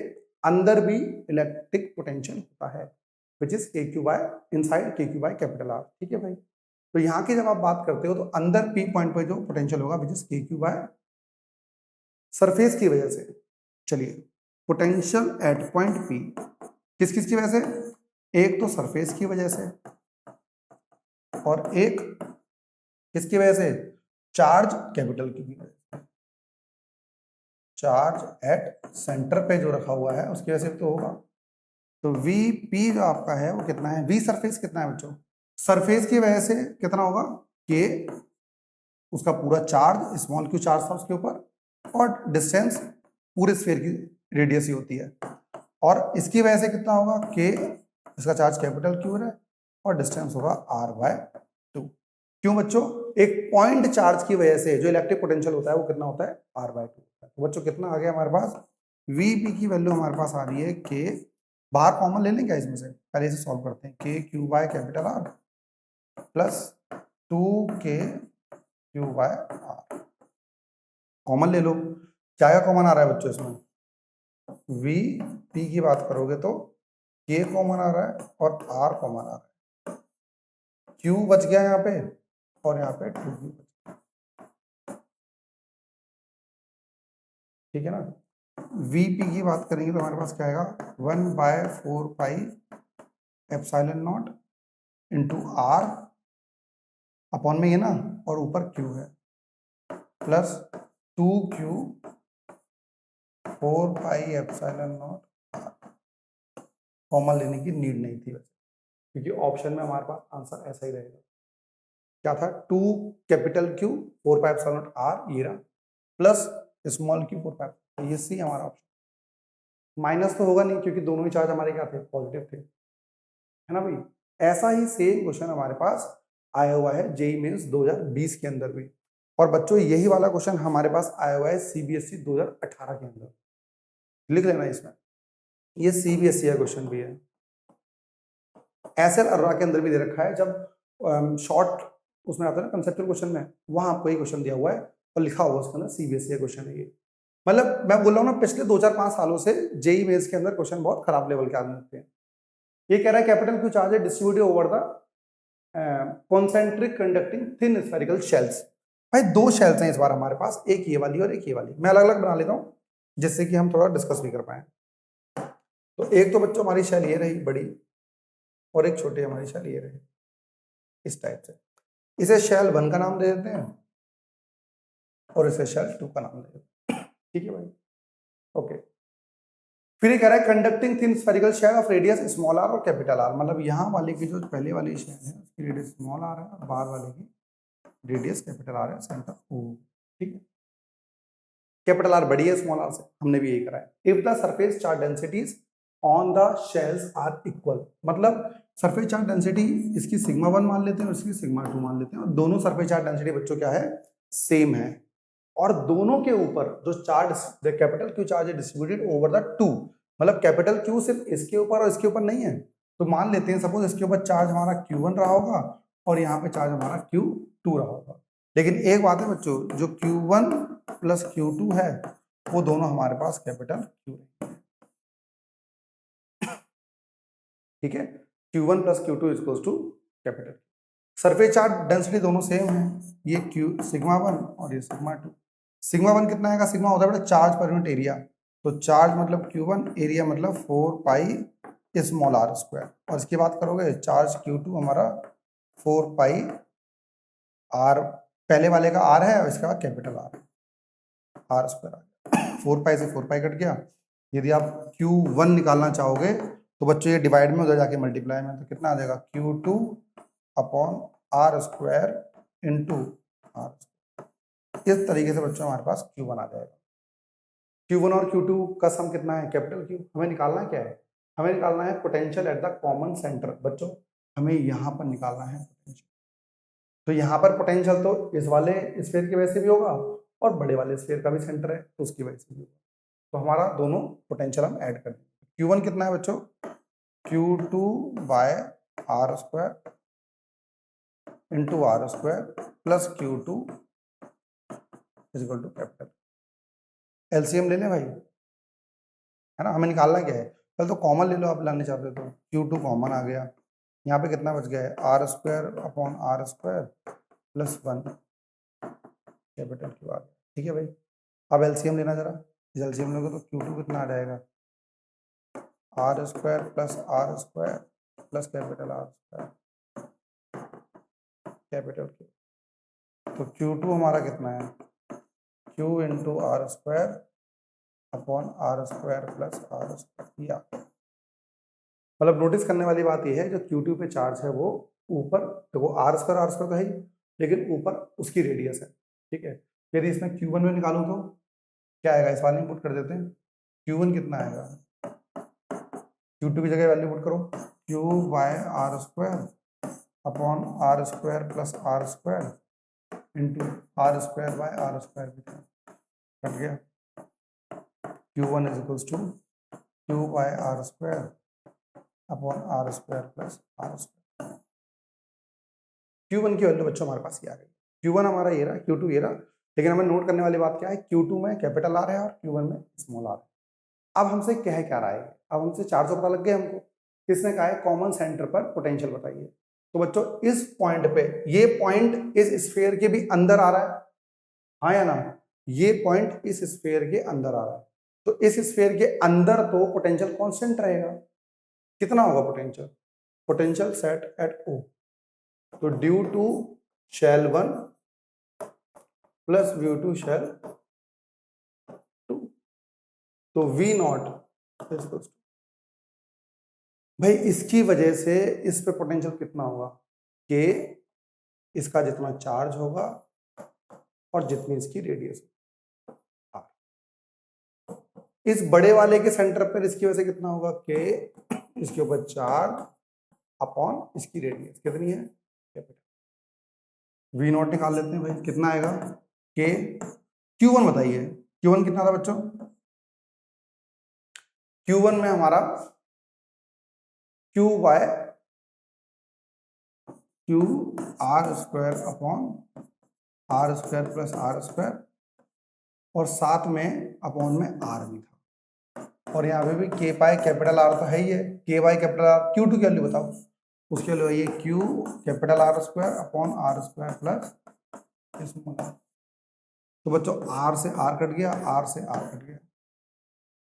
अंदर भी इलेक्ट्रिक पोटेंशियल होता है, which is KQ by inside KQ by capital R, ठीक है भाई। तो यहाँ की जब आप बात करते हो तो अंदर P पॉइंट पर जो पोटेंशियल होगा विच इज KQ बाय सरफेस की वजह से। चलिए, पोटेंशियल एट पॉइंट P किस किस की वजह से, एक तो सरफेस की वजह से और एक किसकी वजह से, चार्ज कैपिटल की वजह से। चार्ज एट सेंटर पे जो रखा हुआ है उसकी वजह से तो होगा। तो VP जो आपका है वो कितना है, V सरफेस कितना है बच्चों, सरफेस की वजह से कितना होगा, K उसका पूरा चार्ज, स्मॉल क्यू चार्ज था उसके ऊपर, और डिस्टेंस पूरे स्फीयर की रेडियस ही होती है, और इसकी वजह से कितना होगा, K इसका चार्ज कैपिटल क्यू है और डिस्टेंस होगा r/2। क्यों बच्चों, एक पॉइंट चार्ज की वजह से जो इलेक्ट्रिक पोटेंशियल होता है वो कितना होता है, r/2। तो बच्चों कितना आ गया हमारे पास, VP की वैल्यू हमारे पास आ रही है K, बाहर कॉमन ले लें क्या इसमें से, पहले इसे सॉल्व करते हैं, KQ by capital R plus 2KQ/R, common ले लो, क्या क्या कॉमन आ रहा है बच्चों इसमें, VP की बात करोगे तो K कॉमन आ रहा है और R कॉमन आ रहा है, Q बच गया यहाँ पे और यहाँ पे 2Q, ठीक है ना। VP की बात करेंगे तो हमारे पास क्या आएगा, 1/4 pi epsilon not into R upon में ये ना, और ऊपर Q है, plus 2Q 4 pi epsilon not R। Common लेने की नीड नहीं थी वैसे, क्योंकि ऑप्शन में हमारे पास आंसर ऐसा ही रहेगा, क्या था, 2 capital Q 4 pi epsilon not R ये रहा, प्लस स्मॉल Q 4 पाई, तो ये सी हमारा ऑप्शन। माइनस तो होगा नहीं क्योंकि दोनों ही चार्ज हमारे क्या थे, पॉजिटिव थे, है ना भाई। ऐसा ही सेम क्वेश्चन हमारे पास आया हुआ है जेईई मेंस 2020 के अंदर भी, और बच्चों यही वाला क्वेश्चन हमारे पास आया हुआ है CBSE 2018 के अंदर, लिख लेना इसमें, ये CBSE का क्वेश्चन भी है, SL अरोरा के अंदर भी दे रखा है, जब शॉर्ट उसमें आता है ना कंसेप्चुअल क्वेश्चन में, वहां आपको ये क्वेश्चन दिया हुआ है और लिखा हुआ उसके अंदर CBSE का क्वेश्चन है ये। मतलब मैं बोल रहा हूँ ना, पिछले 2-4-5 सालों से जेईई मेंस के अंदर क्वेश्चन बहुत खराब लेवल के आने लगते हैं। ये कह रहा है कैपिटल क्यू चार्ज है distributed over the concentric conducting thin spherical shells. भाई दो शेल्स हैं इस बार हमारे पास, एक ये वाली और एक ये वाली, मैं अलग अलग बना लेता हूँ जिससे कि हम थोड़ा डिस्कस भी कर पाए। तो एक तो बच्चों हमारी शेल ये रही बड़ी, और एक छोटी हमारी शेल ये रही, इस टाइप से। इसे शेल 1 का नाम दे देते हैं और इसे शेल 2 का नाम दे देते हैं, ठीक है भाई, ओके। फिर ये कह रहा है conducting thin spherical shell of radius small r और कैपिटल R, मतलब यहाँ वाले की जो पहले वाली शेल है उसकी रेडियस स्मॉल r है और बाहर वाले की रेडियस कैपिटल R है, सेंटर O, ठीक है। कैपिटल R बड़ी है स्मॉल r से, हमने भी यही करा है। If the surface charge densities on the shells are equal, मतलब सरफेस चार्ज डेंसिटी इसकी सिग्मा 1 मान लेते हैं और इसकी सिग्मा 2 मान लेते हैं, और दोनों सरफेस चार्ज डेंसिटी बच्चों क्या है, सेम है, और दोनों के ऊपर जो चार्ज कैपिटल क्यू चार्ज है डिस्ट्रीब्यूटेड ओवर द 2, मतलब कैपिटल क्यू सिर्फ इसके ऊपर और इसके ऊपर नहीं है, तो मान लेते हैं सपोज इसके ऊपर चार्ज हमारा Q1 रहा होगा और यहाँ पे चार्ज हमारा Q2 रहा होगा, लेकिन एक बात है बच्चों, जो Q1 प्लस Q2 है वो दोनों हमारे पास कैपिटल Q है, ठीक है। Q1 plus Q2 equals to capital. Surface charge density दोनों सेम है, ये सिग्मा 1 और ये सिग्मा 2। सिग्मा 1 कितना आएगा, सिग्मा होता है बेटा चार्ज पर यूनिट एरिया, तो चार्ज मतलब Q1, एरिया मतलब 4 पाई स्मॉल आर स्क्वायर, और इसकी बात करोगे चार्ज Q2 हमारा 4 पाई आर, पहले वाले का आर है और इसका कैपिटल आर स्क्वायर आ गया। 4 पाई से 4 पाई कट गया। यदि आप Q1 निकालना चाहोगे तो बच्चों ये डिवाइड में उधर जाके मल्टीप्लाई में, तो कितना आ जाएगा Q2 upon are square into r. इस तरीके से बच्चों हमारे पास Q1 आ जाएगा। Q1 और Q2 का सम कितना है, कैपिटल Q। हमें निकालना क्या है, हमें निकालना है potential at the common centre. बच्चों हमें यहाँ पर निकालना है पोटेंशियल। तो यहाँ पर पोटेंशियल तो इस वाले स्फीयर की वजह से भी होगा और बड़े वाले स्फीयर का भी सेंटर है तो उसकी वजह से भी होगा। तो हमारा दोनों पोटेंशियल हम ऐड कर देंगे। Q1 कितना है बच्चों, Q2 by are square into r square plus Q2 is equal to capital. LCM ले लें भाई, है ना। हमें निकालना क्या है, पहले तो कॉमन ले लो, आप लाने चाहते हो तो Q2 कॉमन आ गया। यहाँ पे कितना बच गया है, r square upon are square plus 1 capital Q आ गया। ठीक है भाई, अब एलसीएम लेना जरा। एलसीएम लोगे तो Q2 कितना आ जाएगा, r square plus are square plus capital r square capital Q। तो Q2 हमारा कितना है, Q into r square upon are square plus are square. या मतलब नोटिस करने वाली बात यह है, जो Q2 पे चार्ज है वो ऊपर, देखो आर स्क्वायर तो है ही, लेकिन ऊपर उसकी रेडियस है। ठीक है, यदि इसमें Q1 में निकालूं तो क्या आएगा, इस वाले में पुट कर देते हैं। Q1 कितना आएगा, Q2 की जगह वैल्यू पुट करो, Q by are square upon are square plus are square into r square by are square cut गया। Q1 is equals to Q by are square upon are square plus are square. Q1 की value बच्चों हमारे पास ये आ गई। Q1 हमारा ये रहा, Q2 ये रहा, लेकिन हमें नोट करने वाली बात क्या है, Q2 में कैपिटल आर है और Q1 में स्मॉल आर है। अब हमसे क्या रहा है, अब हमसे चार्ज पता लग गया हमको। किसने कहा है, कॉमन सेंटर पर पोटेंशियल बताइए। तो बच्चों इस पॉइंट पे, ये पॉइंट इस स्फीयर के भी अंदर आ रहा है, हाँ या ना, ये पॉइंट इस स्फीयर के अंदर आ रहा है। तो इस स्फीयर के अंदर तो पोटेंशियल कांस्टेंट रहेगा। कितना होगा potential, potential set at O। तो due to shell 1 plus due to shell 2, तो V नॉट भाई इसकी वजह से इस पे पोटेंशियल कितना होगा, कि इसका जितना चार्ज होगा और जितनी इसकी रेडियस होगी। इस बड़े वाले के सेंटर पर इसकी वजह से कितना होगा, कि इसके ऊपर चार्ज अपॉन इसकी रेडियस कितनी है, कैपिटल। V नॉट निकाल लेते हैं भाई, कितना आएगा, के Q1 बताइए, Q1 कितना था बच्चों, Q1 में हमारा Q by Q r square upon are square plus are square, और साथ में अपॉन में आर भी था, और यहाँ पे भी के पाई कैपिटल आर तो है ही है, के बाई कैपिटल आर। Q2 की वैल्यू बताओ, उसके लिए ये Q capital r square upon are square plus small r. तो बच्चों आर से आर कट गया, आर से आर कट गया,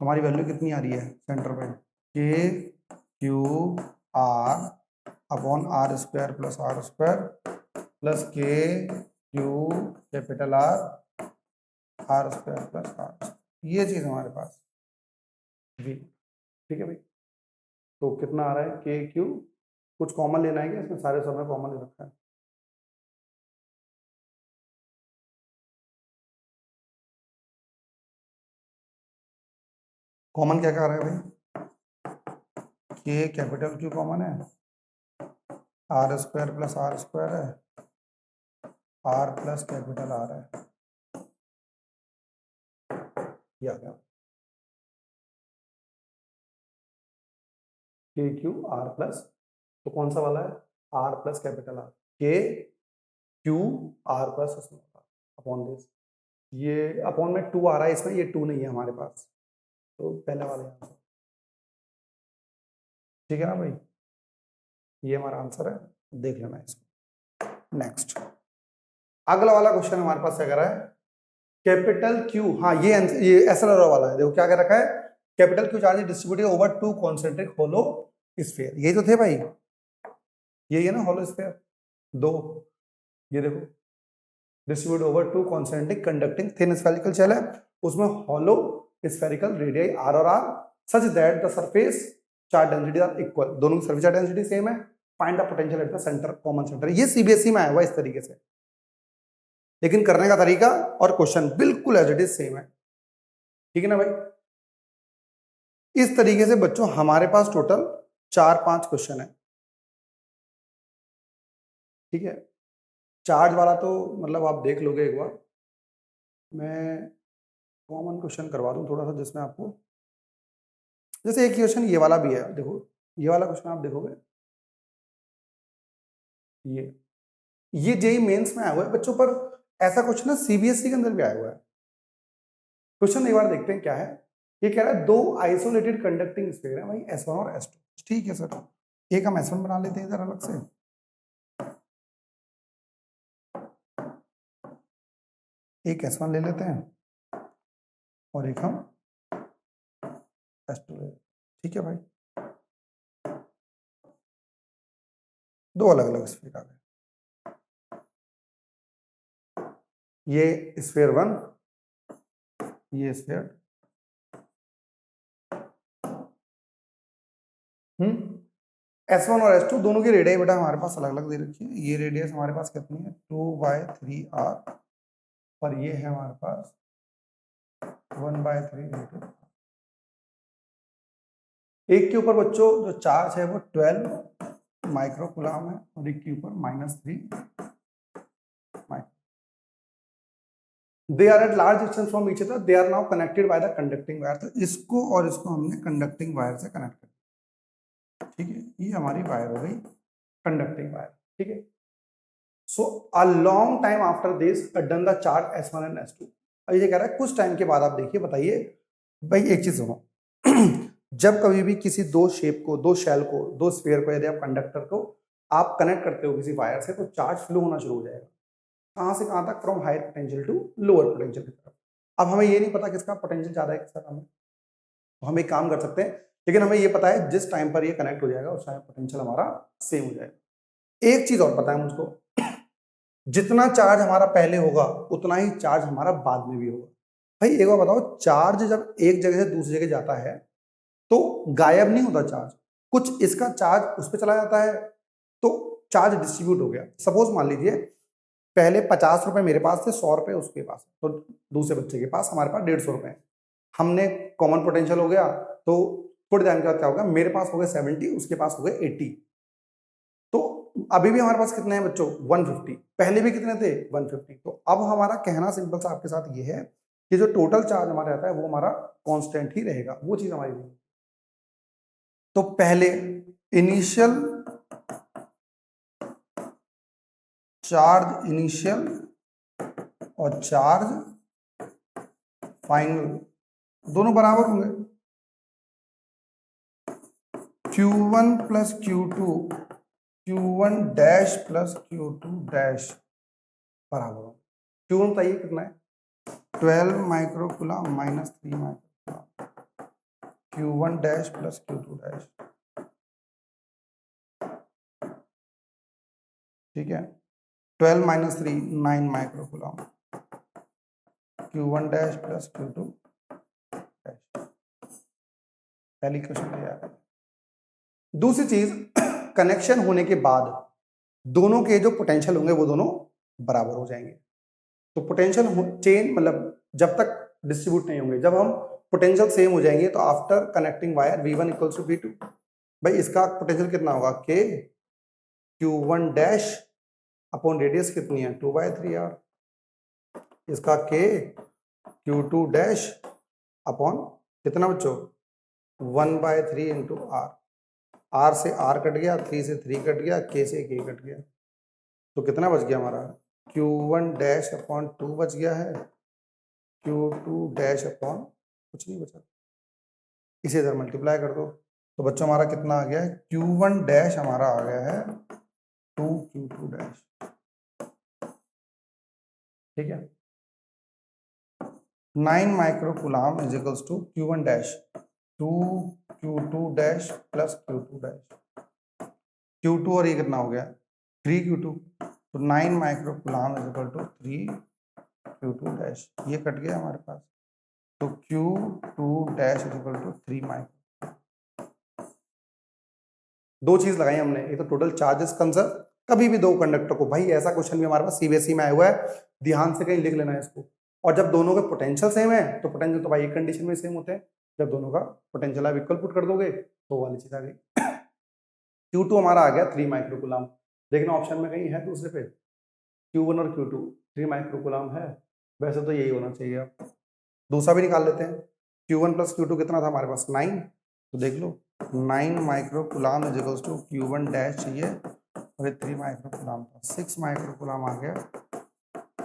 हमारी वैल्यू कितनी आ रही है सेंटर पे, K Q R upon are square plus are square plus K Q capital R R square plus R, ये चीज हमारे पास V। ठीक है भाई, तो कितना आ रहा है, के क्यू, कुछ कॉमन लेना है क्या, इसमें सारे समय कॉमन ले रखा है। कॉमन क्या क्या आ रहा है भाई, के कैपिटल क्यू कॉमन है, r square plus are square है, आर प्लस कैपिटल आर है, ये आ गया के क्यू आर प्लस, तो कौन सा वाला है, आर प्लस कैपिटल आर, के Q are plus upon this, ये अपॉन में 2 आ रहा है इसमें, ये 2 नहीं है हमारे पास, तो पहले वाले आंसर। ठीक है ना भाई, ये हमारा आंसर है, देख लेना इसको। नेक्स्ट अगला वाला क्वेश्चन हमारे पास क्या कर रहा है, कैपिटल क्यू, हाँ ये एसएलआर वाला है, देखो क्या कर रखा है, capital q charge distributed over 2 concentric hollow sphere, यही तो थे भाई, यही है ना हॉलो स्फीयर। दो, ये देखो, distribute over two concentric conducting thin spherical shell है, उसमें हॉलो स्फेरिकल रेडियाई आर और r such that the surface charge density are equal, दोनों की सरफेस चार्ज डेंसिटी सेम है, find the potential at the centre, common centre. ये CBSE में आया हुआ इस तरीके से, लेकिन करने का तरीका और क्वेश्चन बिल्कुल एज इट इज सेम है, ठीक है ना भाई। इस तरीके से बच्चों हमारे पास टोटल 4-5 क्वेश्चन है, ठीक है। चार्ज वाला तो मतलब आप देख लोगे एक बार, मैं कॉमन क्वेश्चन करवा दूं थोड़ा सा, जिसमें आपको, जैसे एक क्वेश्चन ये वाला भी है, देखो ये वाला क्वेश्चन आप देखोगे, ये जेई मेंस में आया हुआ है बच्चों, पर ऐसा क्वेश्चन ना सीबीएसई के अंदर भी आया हुआ है। क्वेश्चन एक बार देखते हैं क्या है। ये कह रहा है दो आइसोलेटेड कंडक्टिंग स्फीयर है भाई, S1 और S2, ठीक है सर। एक हम S1 बना लेते हैं इधर अलग से, एक S1 ले लेते हैं और एक हम S2 ले लेते हैं, ठीक है भाई। दो अलग अलग स्फीयर आ गए, ये स्फीयर 1, ये स्फीयर, S1 और S2 दोनों की रेडियस बेटा हमारे पास अलग अलग दे रखी है। ये रेडियस हमारे पास कितनी है 2/3r, और ये है हमारे पास 1/3 एक के ऊपर बच्चों जो चार्ज है वो 12 माइक्रोकूलम है, और एक के ऊपर -3 they are at large distance from each other, they are now connected by the conducting wire. तो इसको और इसको हमने कंडक्टिंग वायर से कनेक्ट कर दिया, ठीक है। ये हमारी वायर हो गई कंडक्टिंग वायर, ठीक है। So a long time after this done the charge S1 and S2। अब ये कह रहा है कुछ टाइम के बाद आप देखिए, बताइए भाई एक चीज सुनो जब कभी भी किसी दो शेप को, दो शेल को, दो स्फीयर को, यदि आप कंडक्टर को आप कनेक्ट करते हो किसी वायर से, तो चार्ज फ्लो होना शुरू हो जाएगा। कहां से कहां तक? From higher potential to lower potential की तरफ। अब हमें ये नहीं पता किसका पोटेंशियल ज्यादा है किसका कम है, तो हम एक काम कर सकते हैं, लेकिन हमें ये पता है जिस टाइम पर ये कनेक्ट हो जाएगा उस टाइम पोटेंशियल हमारा सेम हो जाएगा। एक चीज और पता है मुझको, जितना चार्ज हमारा पहले होगा उतना ही चार्ज हमारा बाद में भी होगा। भाई एक बार बताओ, चार्ज जब एक जगह से दूसरी जगह जाता है तो गायब नहीं होता चार्ज, कुछ इसका चार्ज उस पर चला जाता है, तो चार्ज डिस्ट्रीब्यूट हो गया। सपोज मान लीजिए पहले 50 रुपए मेरे पास थे, 100 रुपए उसके पास, तो दूसरे बच्चे के पास हमारे पास 150 रुपए, हमने कॉमन पोटेंशियल हो गया, तो थोड़ी टाइम के बाद क्या होगा, मेरे पास हो गए 70, उसके पास हो गए 80, तो अभी भी हमारे पास कितने हैं बच्चों 150, पहले भी कितने थे 150। तो अब हमारा कहना सिंपल सा आपके साथ ये है कि जो टोटल चार्ज हमारा रहता है वो हमारा कांस्टेंट ही रहेगा, वो चीज हमारी नहीं। तो पहले इनिशियल चार्ज, इनिशियल और चार्ज फाइनल दोनों बराबर होंगे, Q1 plus Q2, Q1 dash plus Q2 dash बराबर होगा। Q1 बताइए कितना है 12 microcoulomb minus 3 microcoulomb, Q1 dash plus Q2 dash, ठीक है। 12 minus 3 9 microcoulomb, Q1 dash plus Q2 dash, पहली क्वेश्चन तैयार है। दूसरी चीज, कनेक्शन होने के बाद दोनों के जो पोटेंशियल होंगे वो दोनों बराबर हो जाएंगे। तो पोटेंशियल चेंज मतलब जब तक डिस्ट्रीब्यूट नहीं होंगे, जब हम पोटेंशियल सेम हो जाएंगे तो after connecting wire V1 equals to V2, भाई इसका पोटेंशियल कितना होगा K Q1 dash upon radius कितनी है 2/3r, इसका K Q2 डैश अपॉन कितना बच्चों 1/3 इंटू R, R से R कट गया, 3 से 3 कट गया, K से K कट गया, तो कितना बच गया हमारा Q1 डैश अपॉन 2 बच गया है, Q2 डैश अपॉन कुछ नहीं बचा, इसे इधर मल्टीप्लाई कर दो, तो बच्चों हमारा कितना आ गया है Q1 डैश हमारा आ गया है 2Q2 डैश, ठीक है। 9 microcoulomb is equals to Q1 dash, 2Q2 dash plus Q2 dash, Q2 और ये कितना हो गया 3Q2, तो 9 microcoulomb is equal to 3Q2 dash, ये कट गया हमारे पास, तो Q2 dash is equal to 3 micro. दो चीज लगाई हमने, एक तो टोटल चार्जेस कंजर्व, कभी भी दो कंडक्टर को, भाई ऐसा क्वेश्चन भी हमारे पास सीबीएसई में आया हुआ है, ध्यान से कहीं लिख लेना है इसको, और जब दोनों के पोटेंशियल सेम है तो पोटेंशियल तो भाई एक कंडीशन में सेम होते हैं, जब दोनों का पोटेंशियल आप इक्वल पुट कर दोगे तो वाली चीज आ गई। Q2 हमारा आ गया 3 माइक्रोकुलाम, देखना ऑप्शन में कहीं है दूसरे पे, Q1 और Q2 3 माइक्रोकुलाम है, वैसे तो यही होना चाहिए, आप दूसरा भी निकाल लेते हैं, Q1 प्लस Q2 कितना था हमारे पास 9, तो देख लो 9 microcoulomb is equals to Q1 dash चाहिए और 3 माइक्रोकुलाम था, 6 माइक्रोकुलाम आ गया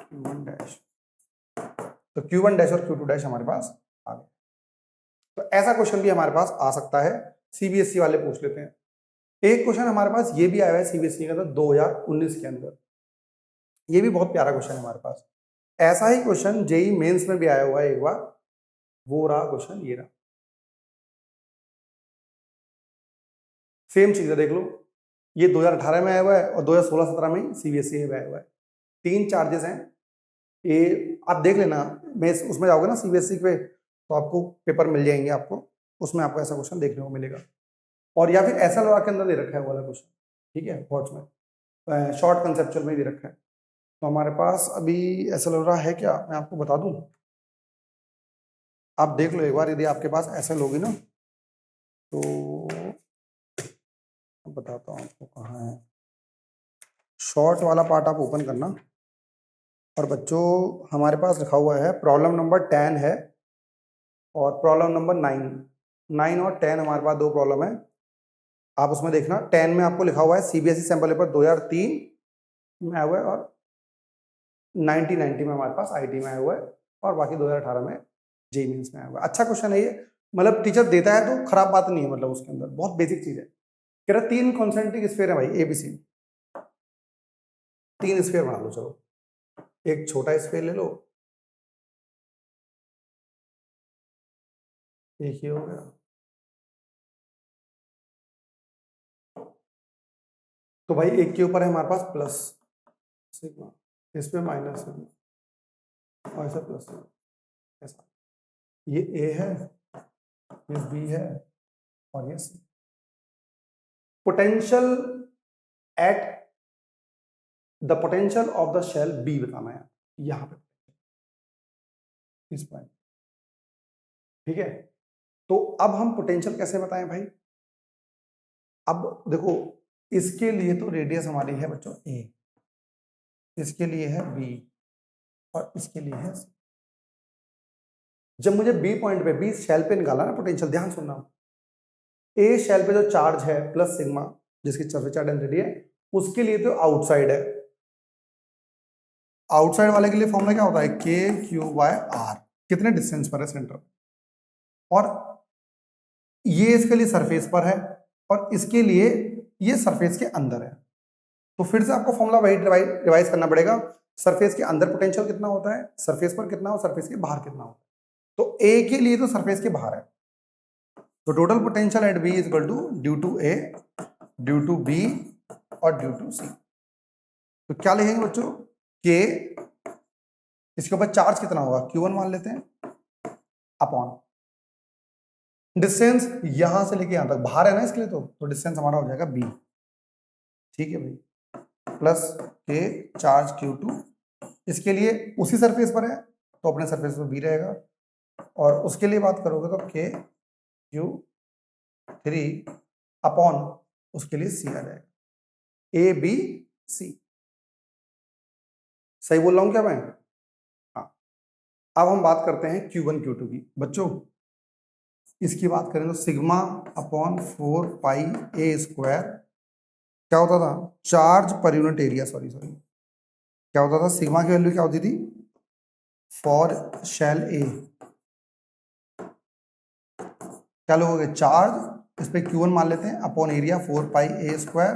Q1 डैश, तो Q1 डैश और Q2 डैश हमारे पास आ गया। तो ऐसा क्वेश्चन भी हमारे पास आ सकता है, सीबीएसई वाले पूछ लेते हैं। एक क्वेश्चन हमारे पास ये भी आया है सीबीएसई के अंदर 2019 के अंदर, ये भी बहुत प्यारा क्वेश्चन है हमारे पास, ऐसा ही क्वेश्चन जेई मेंस में भी आया हुआ है एक बार, वो रहा क्वेश्चन, ये रहा, सेम चीज है, देख लो ये 2018 में आया हुआ है और 2016-17 में सीबीएसई में आया हुआ है, तीन चार्जेस हैं, ये आप देख लेना, मैं उसमें जाओगे ना सीबीएसई पे तो आपको पेपर मिल जाएंगे आपको, उसमें आपको ऐसा क्वेश्चन देखने को मिलेगा, और या फिर ऐसा लगा के अंदर दे रखा है वाला क्वेश्चन, ठीक है, थॉट्स में शॉर्ट कंसेप्चुअल में दे रखा है, तो हमारे पास अभी ऐसा लग रहा है क्या, मैं आपको बता दूं, आप देख लो एक बार, यदि आपके पास ऐसा लोगी ना तो बताता हूँ आपको कहाँ है, शॉर्ट वाला पार्ट आप ओपन करना, और बच्चों हमारे पास लिखा हुआ है प्रॉब्लम नंबर 10 है और प्रॉब्लम नंबर 9 और 10 हमारे पास दो प्रॉब्लम है, आप उसमें देखना 10 में आपको लिखा हुआ है सीबीएसई सैंपल पेपर 2003 में आया हुआ है और 1990 में हमारे पास आईटी में आया हुआ है, और बाकी 2018 में जेईई मेंस में आया हुआ है। अच्छा क्वेश्चन है ये, मतलब टीचर देता है तो खराब बात नहीं है, मतलब उसके अंदर बहुत बेसिक चीज है, कह रहा 3 कॉन्सेंट्रिक स्फीयर है भाई एबीसी, 3 स्फीयर बना लो, चलो एक छोटा स्फीयर ले लो, एक ये हो गया, तो भाई एक के ऊपर है हमारे पास प्लस सिग्मा, इस पे माइनस सिग्मा और ऐसा प्लस सिग्मा, ऐसा, ये ए है, ये बी है और ये C, potential at the potential of the shell B बताना है यहां पे, इस पॉइंट, ठीक है, तो अब हम पोटेंशियल कैसे बताएं भाई, अब देखो इसके लिए तो रेडियस हमारी है बच्चों ए, इसके लिए है बी और इसके लिए है सी, जब मुझे बी पॉइंट पे, बी शेल पे निकाला ना पोटेंशियल, ध्यान सुनना, ए शेल पे जो चार्ज है प्लस सिग्मा जिसकी सरफेस चार्ज डेंसिटी है, उसके लिए तो आउटसाइड है, आउटसाइड वाले के लिए फॉर्मूला क्या होता है के क्यू बाय आर, कितने डिस्टेंस पर है सेंटर, और ये इसके लिए सरफेस पर है और इसके लिए ये सरफेस के अंदर है, तो फिर से आपको फॉर्मूला वही रिवाइज करना पड़ेगा, सरफेस के अंदर पोटेंशियल कितना होता है, सरफेस पर कितना और सरफेस के बाहर कितना होता है, तो ए के लिए तो सरफेस के बाहर है, तो total potential at B is equal to due to A due to B और ड्यू टू सी, तो क्या लिखेंगे बच्चों के, इसके ऊपर चार्ज कितना होगा Q1 मान लेते हैं, अपॉन डिस्टेंस यहां से लेके यहां तक बाहर है ना इसके लिए, तो डिस्टेंस हमारा हो जाएगा बी, ठीक है भाई, प्लस के चार्ज Q2, इसके लिए उसी सरफेस पर है तो अपने सरफेस पर बी रहेगा, और उसके लिए बात करोगे तो के Q3 अपॉन उसके लिए सी आ जाएगा, ए बी सी, सही बोल रहा हूं क्या मैं, हाँ, अब हम बात करते हैं Q1 Q2 की, बच्चों इसकी बात करें तो sigma upon 4 pi A square क्या होता था, charge per unit area, sorry क्या होता था, सिग्मा की वैल्यू क्या होती थी फॉर शेल ए, क्या लोगे चार्ज, इस पे Q1 मान लेते हैं upon area 4 pi A square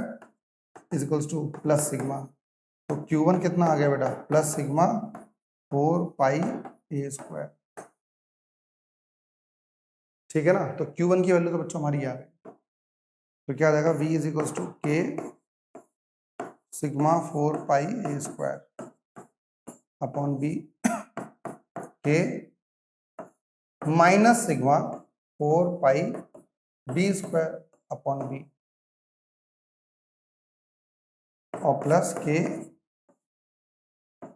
is equals two plus sigma, तो Q1 कितना आ गया बेटा plus sigma 4 pi A square, ठीक है ना। तो Q1 की वैल्यू तो बच्चों हमारी आ गई, तो क्या आ जाएगा V इज इक्वल्स टू के sigma 4 pi A square upon B के माइनस सिग्मा 4 पाई बी स्क्वायर अपॉन बी और प्लस के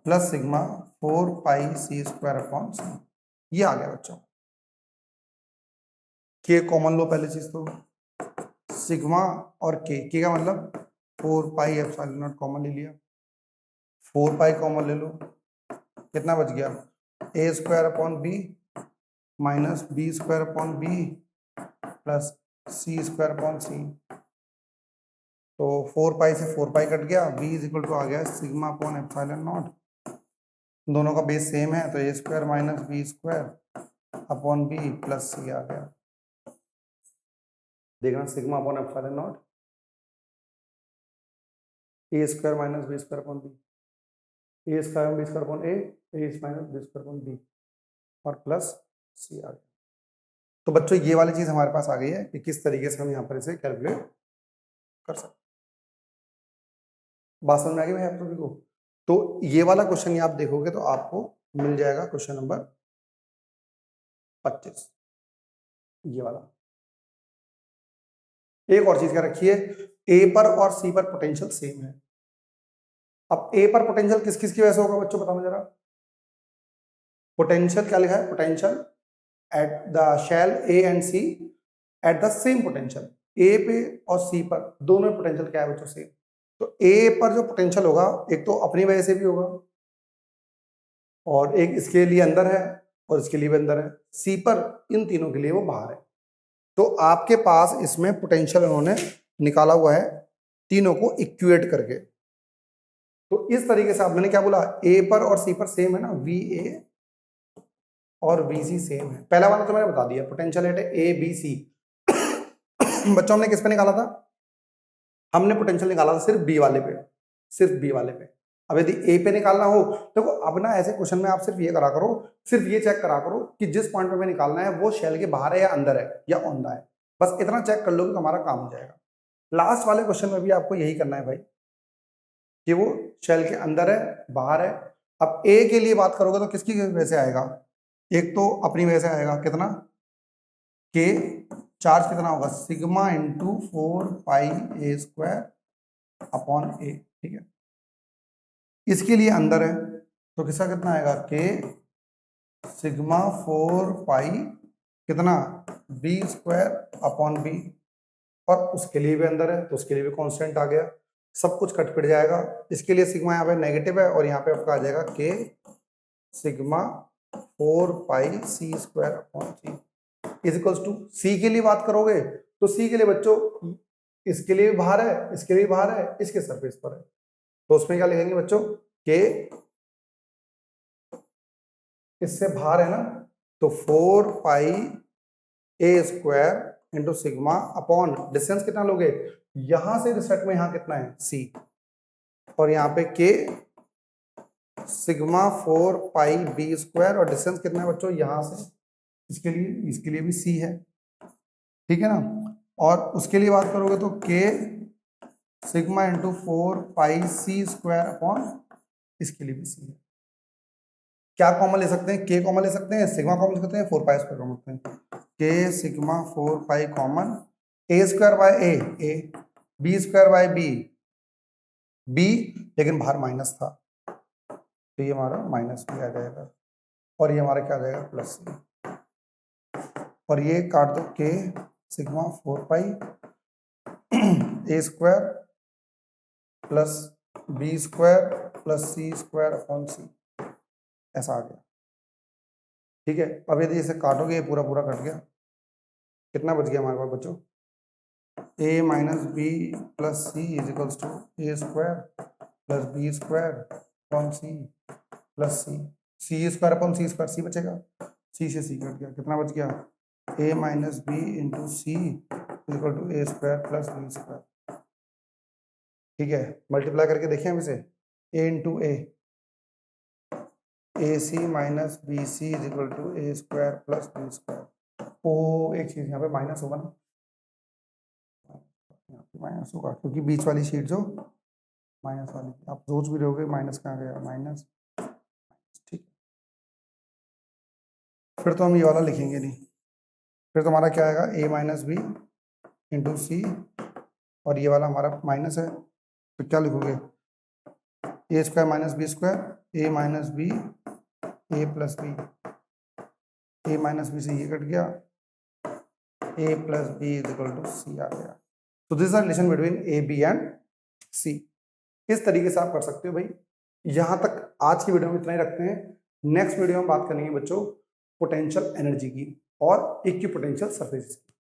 plus sigma 4 pi C square upon सी। ये आ गया बच्चों। के कॉमन लो पहले चीज तो, सिग्मा और के का मतलब 4 पाई एप्सिलॉन नॉट कॉमन ले लिया, 4 पाई कॉमन ले लो, कितना बच गया A square upon B minus B square upon B plus C square upon C. तो 4 पाई से 4 पाई कट गया, बी इज इक्वल टू आ गया सिग्मा अपॉन एप्सिलॉन नॉट, दोनों का बेस सेम है तो A square minus B square upon B plus C आ गया। देखना sigma upon epsilon nought A square minus B square upon B, A square B square upon A minus B square upon B और plus C आ गया। तो बच्चों ये वाली चीज हमारे पास आ गई है कि किस तरीके से हम यहाँ पर इसे कैलकुलेट कर सकते। बात समझ में आ गई भाई आप सभी को। तो ये वाला क्वेश्चन आप देखोगे तो आपको मिल जाएगा क्वेश्चन नंबर 25, ये वाला। एक और चीज क्या रखी है, ए पर और सी पर पोटेंशियल सेम है। अब ए पर पोटेंशियल किस किस की वजह से होगा बच्चों बताओ जरा। पोटेंशियल क्या लिखा है, potential at the shell A and C at the same potential. A पे और सी पर दोनों पोटेंशियल क्या है बच्चों सेम। तो ए पर जो पोटेंशियल होगा एक तो अपनी वजह से भी होगा और एक इसके लिए अंदर है और इसके लिए भी अंदर है, सी पर इन तीनों के लिए वो बाहर है। तो आपके पास इसमें पोटेंशियल उन्होंने निकाला हुआ है तीनों को इक्वेट करके। तो इस तरीके से आप, मैंने क्या बोला, ए पर और सी पर सेम है ना, वी ए और वी सी सेम है। पहला वाला तो मैंने बता दिया, potential at A B C. बच्चों हमने किस पे निकाला था, हमने पोटेंशियल निकाला था सिर्फ बी वाले पे, सिर्फ बी वाले पे। अब यदि ए पे निकालना हो देखो, अब ना ऐसे क्वेश्चन में आप सिर्फ ये करा करो, सिर्फ ये चेक करा करो कि जिस पॉइंट पे हमें निकालना है वो शेल के बाहर है या अंदर है या ऑन द है, बस इतना चेक कर लोगे तो हमारा काम हो जाएगा। लास्ट वाले क्वेश्चन में भी आपको यही करना है भाई कि वो शेल के अंदर है बाहर है। अब ए के लिए बात करोगे तो किसकी वजह से आएगा, एक तो अपनी वजह से आएगा, कितना के चार्ज कितना होगा sigma into 4 pi A square upon ए, ठीक है। इसके लिए अंदर है तो किसका कितना आएगा, के सिग्मा 4 पाई कितना बी स्क्वायर अपॉन बी, और उसके लिए भी अंदर है तो उसके लिए भी कांस्टेंट आ गया, सब कुछ कट पिट जाएगा। इसके लिए सिग्मा यहाँ पे नेगेटिव है और यहाँ पे आपका आ जाएगा K sigma 4 pi C square upon C is equals to. C के लिए बात करोगे तो सी के लिए बच्चों इसके लिए भी बाहर है, इसके लिए भी बाहर है, इसके सरफेस पर है, तो उसमें क्या लिखेंगे बच्चों, के इससे बाहर है ना, तो 4 pi A square into sigma upon distance कितना लोगे, यहां से रिसेट में यहां कितना है सी, और यहाँ पे के सिग्मा 4 पाई बी स्क्वायर और डिस्टेंस कितना है बच्चों यहां से इसके लिए भी सी है, ठीक है ना। और उसके लिए बात करोगे तो के sigma into 4 pi C square upon इसके लिए भी सी है। क्या कॉमन ले सकते हैं, के कॉमन ले सकते हैं, सिग्मा कॉमन ले सकते हैं, 4 पाई स्क्वायर कॉमन ले सकते हैं। K sigma 4 pi common, a square by a b square by b लेकिन बाहर माइनस था तो ये हमारा माइनस भी आ जाएगा और ये हमारा क्या आ जाएगा प्लस सी, और ये काट दो K sigma 4 pi A square plus B square plus C square upon C, ऐसा आ गया, ठीक है। अब यदि इसे काटोगे ये पूरा पूरा कट गया, कितना बच गया हमारे पास बच्चों, A minus B plus C is equals to A square plus B square upon C plus C square upon C square, C बचेगा, सी से सी कट गया, कितना बच गया, A minus B into C is equal to A square plus B square, ठीक है। Multiply करके देखें हम इसे, A into A C minus B C is equal to A square plus B square, ओ एक चीज यहाँ पे माइनस होगा ना, यहाँ पे माइनस होगा क्योंकि बीच वाली शीट जो माइनस वाली थी, आप सोच भी रहोगे माइनस कहाँ गया, माइनस, ठीक। फिर तो हम ये वाला लिखेंगे नहीं, फिर तो हमारा क्या आएगा a minus B into C, और ये वाला हमारा माइनस है, तो क्या लिखोगे A square minus B square, A minus B A plus B, A minus B से ये कट गया, A plus B is equal to C आ गया। तो this is the relation between A B and C. इस तरीके से आप कर सकते हो भाई। यहां तक आज की वीडियो में इतना ही रखते हैं। नेक्स्ट वीडियो में बात करेंगे बच्चों पोटेंशियल एनर्जी की और इक्विपोटेंशियल सरफेस की।